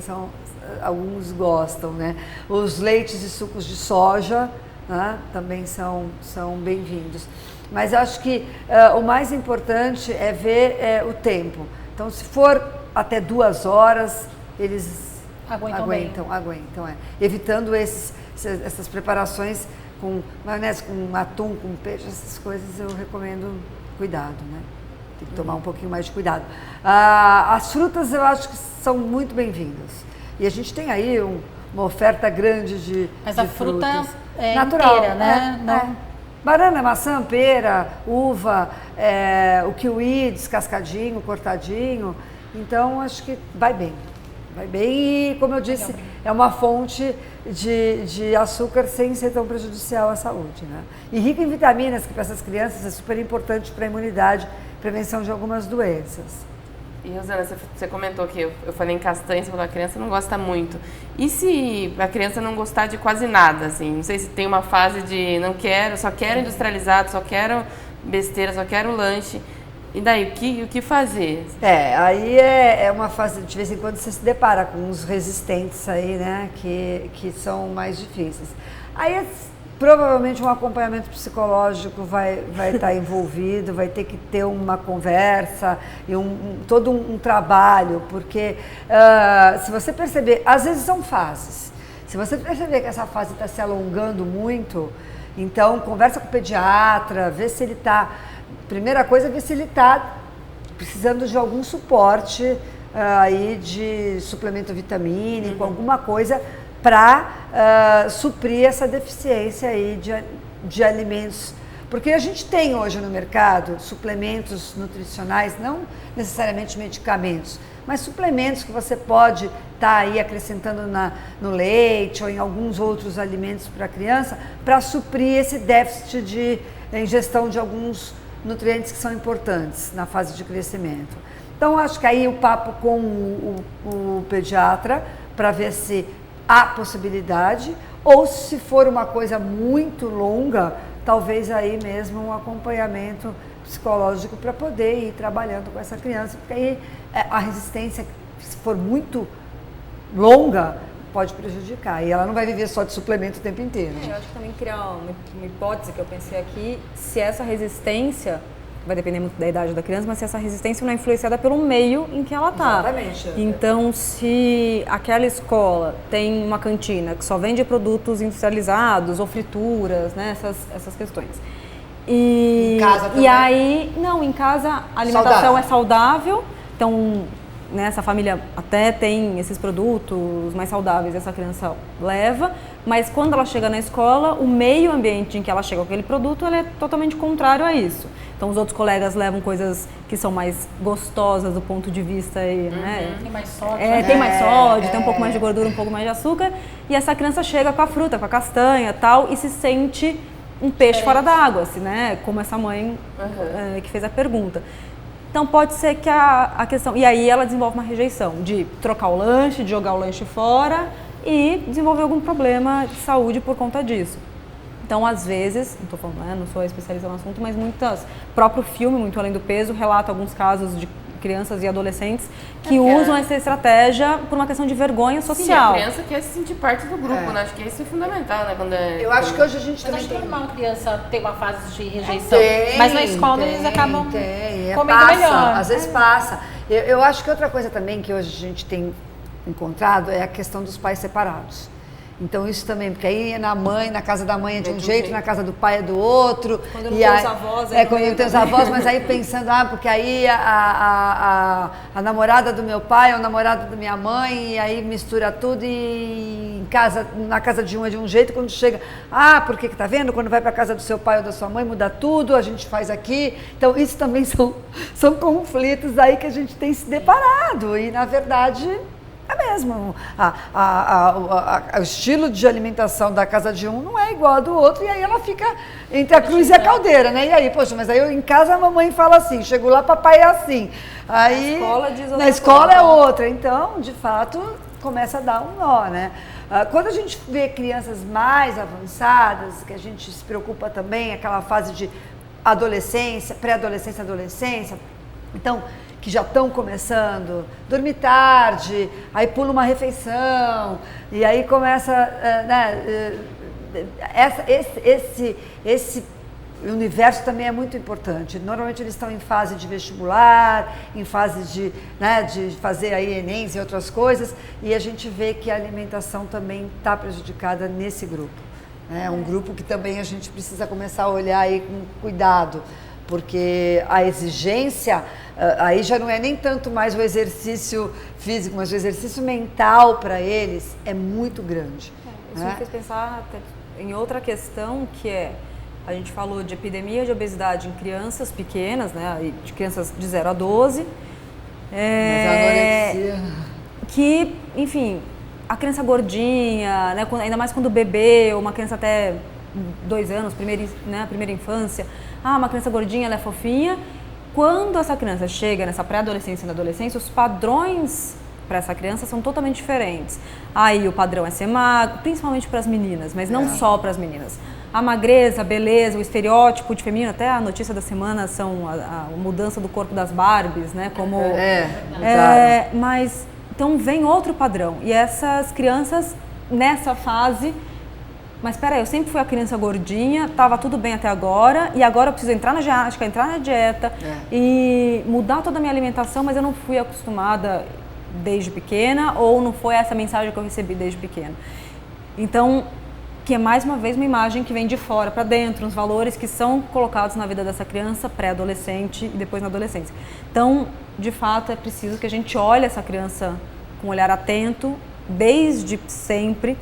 S2: alguns gostam, né? Os leites e sucos de soja, né, também são bem-vindos. Mas acho que o mais importante é ver o tempo. Então, se for até 2 horas, eles aguentam. Evitando essas preparações com maionese, com atum, com peixe, essas coisas eu recomendo cuidado, né? Tem que tomar um pouquinho mais de cuidado. As frutas eu acho que são muito bem-vindas. E a gente tem aí uma oferta grande de
S3: Mas a fruta
S2: frutas.
S3: é
S2: natural,
S3: inteira, né?
S2: Banana, maçã, pera, uva, o kiwi descascadinho, cortadinho. Então, acho que vai bem. Vai bem e, como eu disse, é uma fonte de açúcar sem ser tão prejudicial à saúde, né? E rica em vitaminas, que para essas crianças é super importante para a imunidade, prevenção de algumas doenças.
S1: E, Rosana, você comentou que eu falei em castanha, você falou que a criança não gosta muito. E se a criança não gostar de quase nada, assim? Não sei se tem uma fase de não quero, só quero industrializado, só quero besteira, só quero lanche. E daí, o que fazer?
S2: Aí é uma fase, de vez em quando você se depara com uns resistentes aí, né, que são mais difíceis. Aí provavelmente um acompanhamento psicológico vai estar envolvido, vai ter que ter uma conversa e todo um trabalho, porque se você perceber, às vezes são fases, se você perceber que essa fase está se alongando muito, então conversa com o pediatra, vê se ele está primeira coisa é ver se ele está precisando de algum suporte aí de suplemento vitamínico, alguma coisa para suprir essa deficiência aí de alimentos. Porque a gente tem hoje no mercado suplementos nutricionais, não necessariamente medicamentos, mas suplementos que você pode estar aí acrescentando no leite ou em alguns outros alimentos para a criança, para suprir esse déficit de ingestão de alguns nutrientes que são importantes na fase de crescimento. Então, acho que aí o papo com o pediatra para ver se há possibilidade, ou se for uma coisa muito longa, talvez aí mesmo um acompanhamento psicológico para poder ir trabalhando com essa criança, porque aí a resistência, se for muito longa, pode prejudicar, e ela não vai viver só de suplemento o tempo inteiro.
S4: Eu acho que também criar uma hipótese que eu pensei aqui, se essa resistência, vai depender muito da idade da criança, mas se essa resistência não é influenciada pelo meio em que ela está.
S2: Exatamente.
S4: Então, se aquela escola tem uma cantina que só vende produtos industrializados ou frituras, né, essas questões.
S2: Em casa também?
S4: E aí, não, em casa a alimentação é saudável, então, né, essa família até tem esses produtos mais saudáveis, essa criança leva, mas quando ela chega na escola, o meio ambiente em que ela chega com aquele produto, ele é totalmente contrário a isso. Então, os outros colegas levam coisas que são mais gostosas do ponto de vista aí, né?
S3: Tem mais sódio.
S4: Tem mais sódio, tem um pouco mais de gordura, um pouco mais de açúcar, e essa criança chega com a fruta, com a castanha, tal, e se sente um peixe fora d'água, assim, né? Como essa mãe que fez a pergunta. Então pode ser que a questão... E aí ela desenvolve uma rejeição de trocar o lanche, de jogar o lanche fora e desenvolver algum problema de saúde por conta disso. Então, às vezes, não estou falando, né, não sou especialista no assunto, mas o próprio filme, Muito Além do Peso, relata alguns casos de crianças e adolescentes que usam essa estratégia por uma questão de vergonha social.
S1: Sim, a criança quer se sentir parte do grupo, né? Acho que isso é fundamental, né?
S2: Eu acho que hoje a gente também
S3: Mas acho
S2: tem...
S3: normal a criança ter uma fase de rejeição. Mas na escola eles acabam comendo
S2: passa,
S3: melhor.
S2: Às vezes passa. Eu acho que outra coisa também que hoje a gente tem encontrado é a questão dos pais separados. Então isso também, porque aí na casa da mãe é de um jeito, na casa do pai é do outro.
S4: Quando não tem os avós,
S2: quando não tem os avós, mas aí pensando, porque aí a namorada do meu pai é o namorado da minha mãe, e aí mistura tudo e na casa de um é de um jeito, quando chega, porque tá vendo? Quando vai para a casa do seu pai ou da sua mãe, muda tudo, a gente faz aqui. Então isso também são conflitos aí que a gente tem se deparado, e na verdade... É mesmo, o estilo de alimentação da casa de um não é igual ao do outro, e aí ela fica entre a cruz e a caldeira, né? E aí, poxa, mas aí em casa a mamãe fala assim, chego lá, papai é assim. Aí, na escola é outra, então, de fato, começa a dar um nó, né? Quando a gente vê crianças mais avançadas, que a gente se preocupa também, aquela fase de adolescência, pré-adolescência, adolescência, então... que já estão começando, dormir tarde, aí pula uma refeição, e aí começa, esse universo também é muito importante. Normalmente eles estão em fase de vestibular, em fase de fazer aí Enems e outras coisas, e a gente vê que a alimentação também está prejudicada nesse grupo. É um grupo que também a gente precisa começar a olhar aí com cuidado, porque a exigência, aí já não é nem tanto mais o exercício físico, mas o exercício mental para eles é muito grande.
S4: Isso me fez pensar em outra questão, que a gente falou de epidemia de obesidade em crianças pequenas, né, de crianças de 0 a 12.
S2: Mas a anorexia...
S4: Que, enfim, a criança gordinha, né, ainda mais quando bebê, ou uma criança até 2 anos, primeira infância, uma criança gordinha, ela é fofinha. Quando essa criança chega nessa pré-adolescência e na adolescência, os padrões para essa criança são totalmente diferentes. Aí o padrão é ser magro, principalmente para as meninas, mas não só para as meninas. A magreza, a beleza, o estereótipo de feminino, até a notícia da semana são a mudança do corpo das Barbies, né? Como mas então vem outro padrão. E essas crianças nessa fase, mas peraí, eu sempre fui a criança gordinha, estava tudo bem até agora, e agora eu preciso entrar na ginástica, entrar na dieta e mudar toda a minha alimentação, mas eu não fui acostumada desde pequena, ou não foi essa mensagem que eu recebi desde pequena. Então, que é mais uma vez uma imagem que vem de fora para dentro, uns valores que são colocados na vida dessa criança pré-adolescente e depois na adolescência. Então, de fato, é preciso que a gente olhe essa criança com um olhar atento, desde sempre,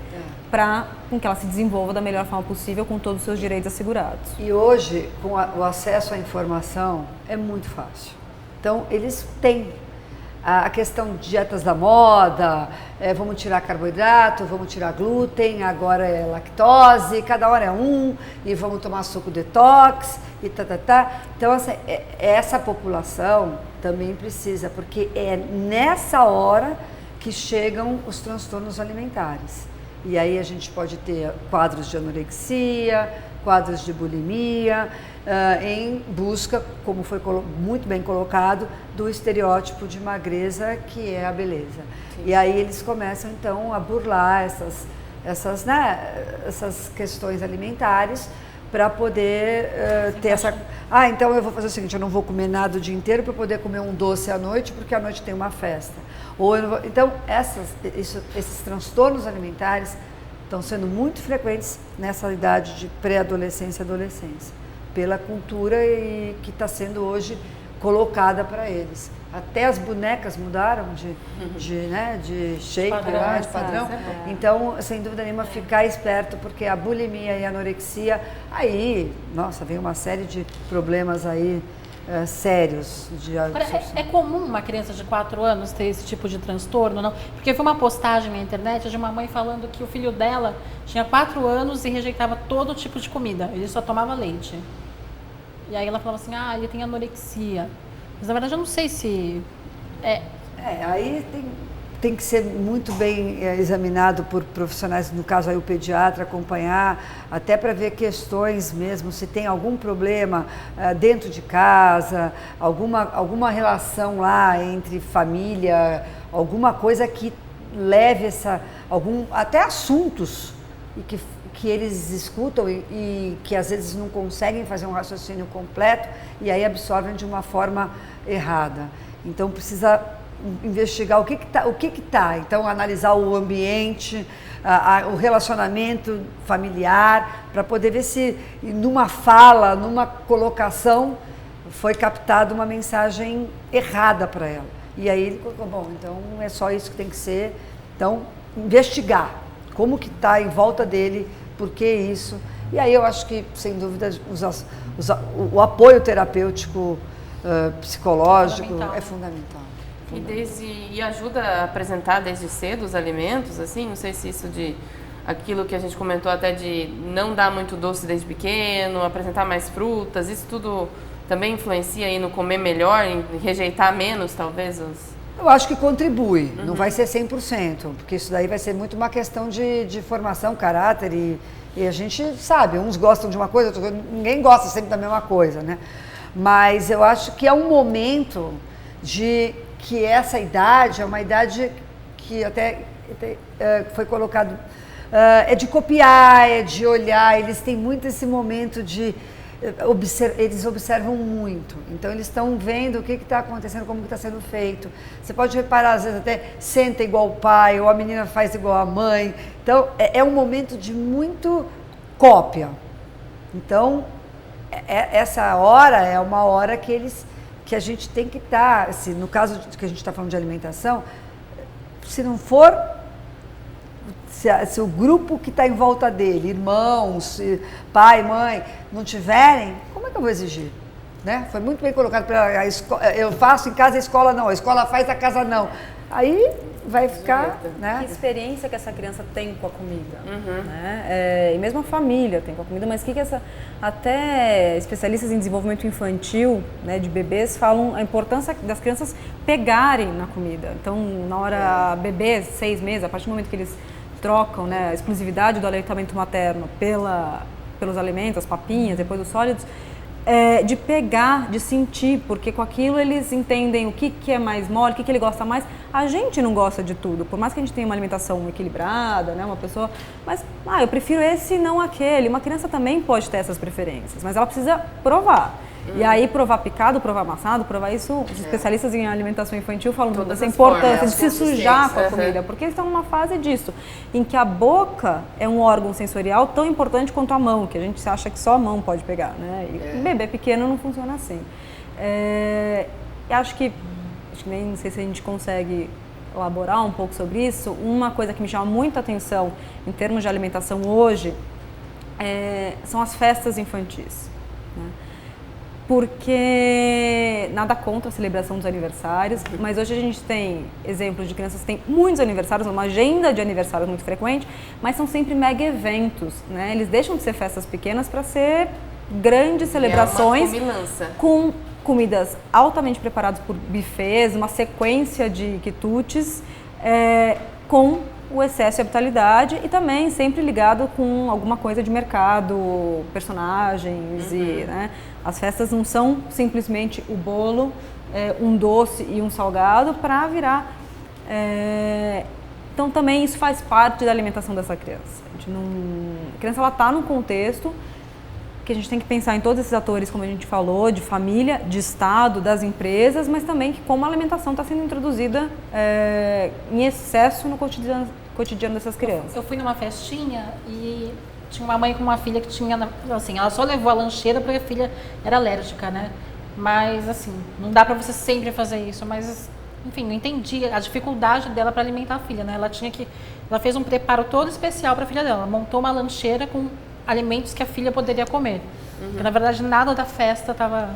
S4: para que ela se desenvolva da melhor forma possível, com todos os seus direitos assegurados.
S2: E hoje, com o acesso à informação, é muito fácil. Então, eles têm a questão de dietas da moda, vamos tirar carboidrato, vamos tirar glúten, agora é lactose, cada hora é um, e vamos tomar suco detox, e tá. Então, assim, essa população também precisa, porque é nessa hora que chegam os transtornos alimentares. E aí a gente pode ter quadros de anorexia, quadros de bulimia, em busca, como foi muito bem colocado, do estereótipo de magreza, que é a beleza. Sim. E aí eles começam então a burlar essas questões alimentares para poder ter essa... então eu vou fazer o seguinte, eu não vou comer nada o dia inteiro para poder comer um doce à noite, porque à noite tem uma festa. Então, esses transtornos alimentares estão sendo muito frequentes nessa idade de pré-adolescência e adolescência, pela cultura que está sendo hoje colocada para eles. Até as bonecas mudaram de shape, de padrão. Então, sem dúvida nenhuma, ficar esperto, porque a bulimia e a anorexia, aí, nossa, vem uma série de problemas aí sérios.
S3: É comum uma criança de 4 anos ter esse tipo de transtorno, não? Porque foi uma postagem na internet de uma mãe falando que o filho dela tinha 4 anos e rejeitava todo tipo de comida, ele só tomava leite. E aí ela falava assim, ele tem anorexia. Mas na verdade eu não sei se...
S2: Aí tem que ser muito bem examinado por profissionais, no caso aí o pediatra, acompanhar, até para ver questões mesmo, se tem algum problema dentro de casa, alguma relação lá entre família, alguma coisa que leve até assuntos e que eles escutam e que às vezes não conseguem fazer um raciocínio completo e aí absorvem de uma forma errada. Então precisa investigar o que está, então analisar o ambiente, o relacionamento familiar, para poder ver se numa fala, numa colocação, foi captada uma mensagem errada para ela. E aí ele colocou, bom, então é só isso que tem que ser. Então, investigar como que está em volta dele, por que isso. E aí eu acho que, sem dúvida, o apoio terapêutico, psicológico é fundamental.
S1: E ajuda a apresentar desde cedo os alimentos, assim, não sei se isso aquilo que a gente comentou até de não dar muito doce desde pequeno, apresentar mais frutas, isso tudo também influencia aí no comer melhor, em rejeitar menos, talvez,
S2: Eu acho que contribui, não vai ser 100%, porque isso daí vai ser muito uma questão de formação, caráter e a gente sabe, uns gostam de uma coisa, ninguém gosta sempre da mesma coisa, né? Mas eu acho que é um momento que essa idade é uma idade que até foi colocado, é de copiar, é de olhar, eles têm muito esse momento eles observam muito, então eles estão vendo o que está acontecendo, como que está sendo feito. Você pode reparar, às vezes até senta igual o pai, ou a menina faz igual a mãe, então é um momento de muito cópia. Então, essa hora é uma hora que a gente tem que estar, assim, no caso que a gente está falando de alimentação, se não for, se o grupo que está em volta dele, irmãos, pai, mãe, não tiverem, como é que eu vou exigir? Né? Foi muito bem colocado pela escola, eu faço em casa, a escola não, a escola faz, a casa não. Aí vai ficar, né?
S4: Que experiência que essa criança tem com a comida, né? E mesmo a família tem com a comida, mas até especialistas em desenvolvimento infantil, né, de bebês, falam a importância das crianças pegarem na comida. Então, na hora bebês, 6 meses, a partir do momento que eles trocam, né, a exclusividade do aleitamento materno pelos alimentos, as papinhas, depois os sólidos, de pegar, de sentir, porque com aquilo eles entendem o que é mais mole, o que ele gosta mais. A gente não gosta de tudo, por mais que a gente tenha uma alimentação equilibrada, né, uma pessoa, mas eu prefiro esse e não aquele. Uma criança também pode ter essas preferências, mas ela precisa provar. E aí provar picado, provar amassado, provar isso, os especialistas em alimentação infantil falam
S1: Todas
S4: dessa
S1: as
S4: importância
S1: formas,
S4: de se sujar com a
S1: consistência.
S4: comida, porque eles estão numa fase disso, em que a boca é um órgão sensorial tão importante quanto a mão, que a gente acha que só a mão pode pegar, né? E bebê pequeno não funciona assim. Acho que nem não sei se a gente consegue elaborar um pouco sobre isso. Uma coisa que me chama muita atenção em termos de alimentação hoje são as festas infantis, né? Porque nada contra a celebração dos aniversários, mas hoje a gente tem exemplos de crianças que têm muitos aniversários, uma agenda de aniversários muito frequente, mas são sempre mega eventos, né? Eles deixam de ser festas pequenas para ser grandes celebrações com comidas altamente preparadas por buffets, uma sequência de quitutes, com o excesso de habitualidade e também sempre ligado com alguma coisa de mercado, personagens e, né, as festas não são simplesmente o bolo, um doce e um salgado para virar. Então também isso faz parte da alimentação dessa criança. A criança ela está num contexto que a gente tem que pensar em todos esses atores, como a gente falou, de família, de Estado, das empresas, mas também que como a alimentação está sendo introduzida em excesso no cotidiano dessas crianças.
S3: Eu fui numa festinha e tinha uma mãe com uma filha que tinha, assim, ela só levou a lancheira porque a filha era alérgica, né? Mas, assim, não dá para você sempre fazer isso, mas, enfim, não entendi a dificuldade dela para alimentar a filha, né? Ela fez um preparo todo especial para a filha dela, ela montou uma lancheira com alimentos que a filha poderia comer. Porque, na verdade, nada da festa estava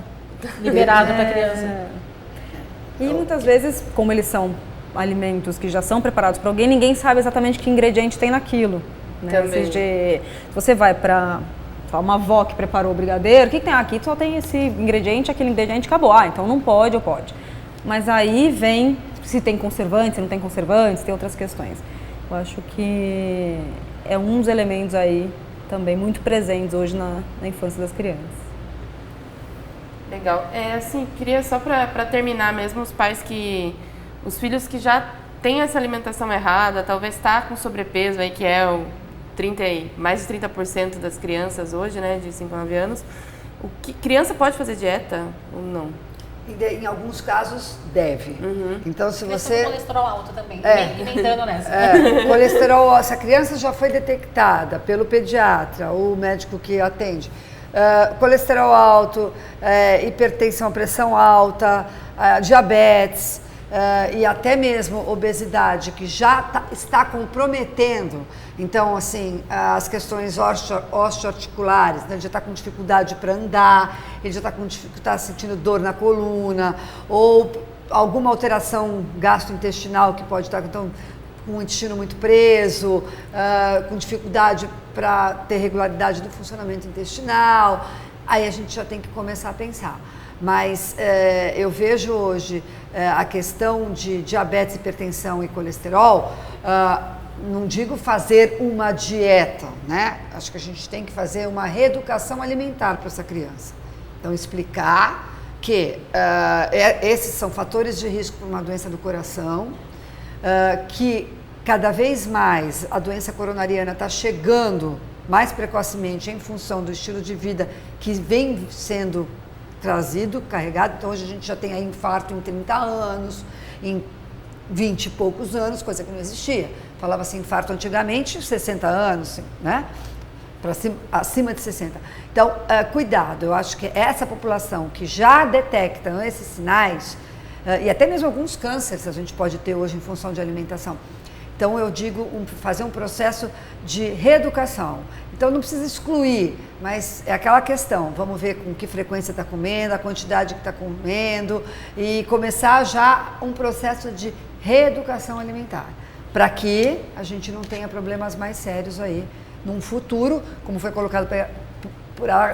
S3: liberado para a criança.
S4: E muitas vezes, como eles são alimentos que já são preparados para alguém, ninguém sabe exatamente que ingrediente tem naquilo. Né? Se você vai para uma avó que preparou o brigadeiro, o que tem aqui? Só tem esse ingrediente, aquele ingrediente, acabou. Então não pode ou pode. Mas aí vem se tem conservantes, se não tem conservantes, tem outras questões. Eu acho que é um dos elementos aí também muito presentes hoje na infância das crianças.
S1: Legal. Assim, queria só para terminar mesmo, os filhos que já têm essa alimentação errada, talvez está com sobrepeso aí, que é mais de 30% das crianças hoje, né, de 5 a 9 anos. Criança pode fazer dieta ou não?
S2: Em alguns casos deve. Então se você...
S3: colesterol alto também, emendando nessa.
S2: Colesterol, se a criança já foi detectada pelo pediatra ou o médico que atende, colesterol alto, hipertensão, pressão alta, diabetes e até mesmo obesidade, que já está comprometendo, então assim, as questões osteoarticulares, né? Ele já está com dificuldade para andar, ele já está sentindo dor na coluna, ou alguma alteração gastrointestinal que pode estar, então, com o intestino muito preso, com dificuldade para ter regularidade do funcionamento intestinal, aí a gente já tem que começar a pensar. Mas eu vejo hoje a questão de diabetes, hipertensão e colesterol, não digo fazer uma dieta, né? Acho que a gente tem que fazer uma reeducação alimentar para essa criança. Então, explicar que esses são fatores de risco para uma doença do coração, que cada vez mais a doença coronariana está chegando mais precocemente em função do estilo de vida que vem sendo trazido, carregado. Então hoje a gente já tem aí infarto em 30 anos, em 20 e poucos anos, coisa que não existia. Falava-se infarto antigamente, 60 anos, né? Acima de 60. Então, cuidado, eu acho que essa população que já detecta esses sinais, e até mesmo alguns cânceres a gente pode ter hoje em função de alimentação. Então eu digo fazer um processo de reeducação. Então não precisa excluir, mas é aquela questão, vamos ver com que frequência está comendo, a quantidade que está comendo e começar já um processo de reeducação alimentar, para que a gente não tenha problemas mais sérios aí num futuro, como foi colocado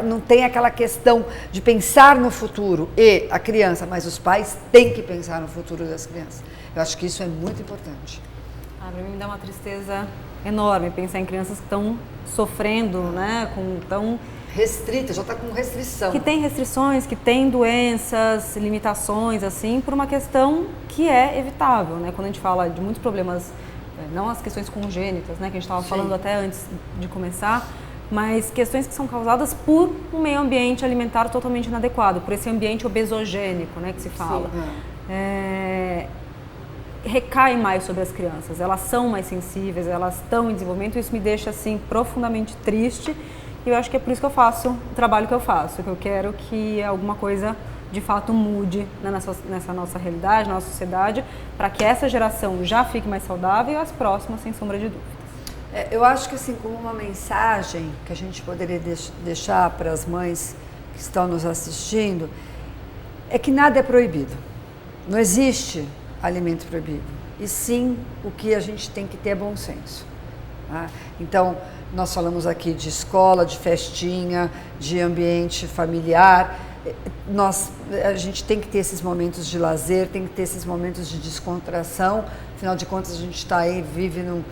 S2: não tem aquela questão de pensar no futuro e a criança, mas os pais têm que pensar no futuro das crianças. Eu acho que isso é muito importante.
S4: Para mim me dá uma tristeza enorme pensar em crianças que estão sofrendo, né, tão
S2: restrita, já está com restrição.
S4: Que tem restrições, que tem doenças, limitações, assim, por uma questão que é evitável, né? Quando a gente fala de muitos problemas, não as questões congênitas, né, que a gente estava falando até antes de começar, mas questões que são causadas por um meio ambiente alimentar totalmente inadequado, por esse ambiente obesogênico, né, que se fala. Recai mais sobre as crianças, elas são mais sensíveis, elas estão em desenvolvimento, isso me deixa assim profundamente triste, e eu acho que é por isso que eu faço o trabalho que eu faço, que eu quero que alguma coisa de fato mude, né, nessa nossa realidade, na nossa sociedade, para que essa geração já fique mais saudável e as próximas, sem sombra de dúvidas.
S2: Eu acho que assim, como uma mensagem que a gente poderia deixar para as mães que estão nos assistindo, é que nada é proibido. Não existe alimento proibido. E sim, o que a gente tem que ter é bom senso. Tá? Então, nós falamos aqui de escola, de festinha, de ambiente familiar. A gente tem que ter esses momentos de lazer, tem que ter esses momentos de descontração. Afinal de contas, a gente está aí, vive num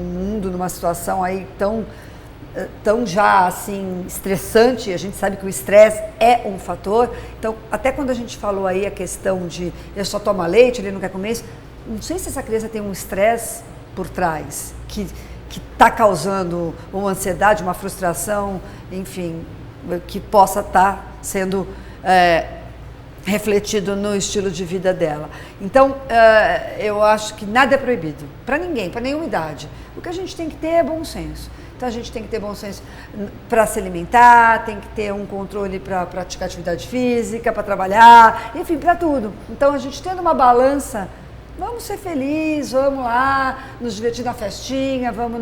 S2: mundo, numa situação aí tão já assim estressante. A gente sabe que o estresse é um fator. Então, até quando a gente falou aí a questão de ele só toma leite, ele não quer comer isso, não sei se essa criança tem um estresse por trás que está causando uma ansiedade, uma frustração, enfim, que possa estar sendo refletido no estilo de vida dela. Então, eu acho que nada é proibido, para ninguém, para nenhuma idade. O que a gente tem que ter é bom senso. Então, a gente tem que ter bom senso para se alimentar, tem que ter um controle para praticar atividade física, para trabalhar, enfim, para tudo. Então, a gente tendo uma balança, vamos ser felizes, vamos lá, nos divertir na festinha, vamos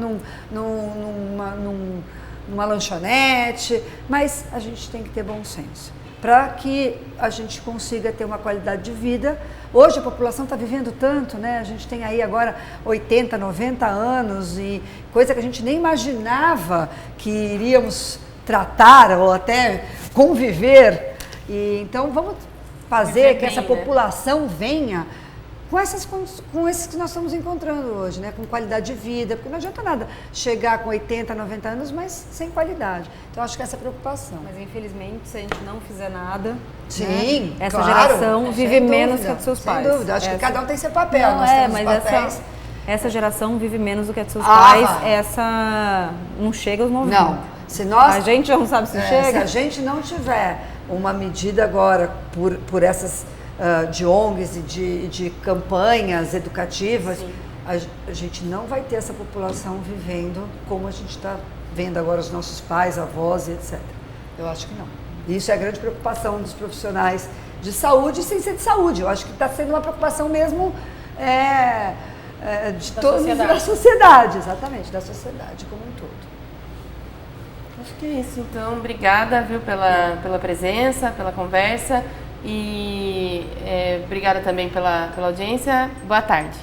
S2: numa lanchonete, mas a gente tem que ter bom senso para que a gente consiga ter uma qualidade de vida. Hoje a população está vivendo tanto, né? A gente tem aí agora 80, 90 anos e coisa que a gente nem imaginava que iríamos tratar ou até conviver. E então vamos fazer que essa população venha com esses que nós estamos encontrando hoje, né? Com qualidade de vida, porque não adianta nada chegar com 80, 90 anos, mas sem qualidade. Então, acho que essa é a preocupação.
S4: Mas, infelizmente, se a gente não fizer nada,
S2: sim,
S4: né? Essa
S2: claro,
S4: geração vive menos que a dos seus pais.
S2: Sem dúvida, acho que cada um tem seu papel.
S4: Não,
S2: nós temos
S4: mas
S2: papéis.
S4: essa geração vive menos do que a dos seus pais. Essa não chega aos 90.
S2: Não, se nós...
S4: A gente já não sabe se chega.
S2: Se a gente não tiver uma medida agora por essas... de ONGs e de campanhas educativas, a gente não vai ter essa população vivendo como a gente está vendo agora os nossos pais, avós, etc. Eu acho que não. E isso é a grande preocupação dos profissionais de saúde, sem ser de saúde. Eu acho que está sendo uma preocupação mesmo de toda a sociedade, exatamente, da sociedade como um todo.
S1: Acho que é isso. Então, obrigada, viu, pela presença, pela conversa. E obrigada também pela audiência. Boa tarde.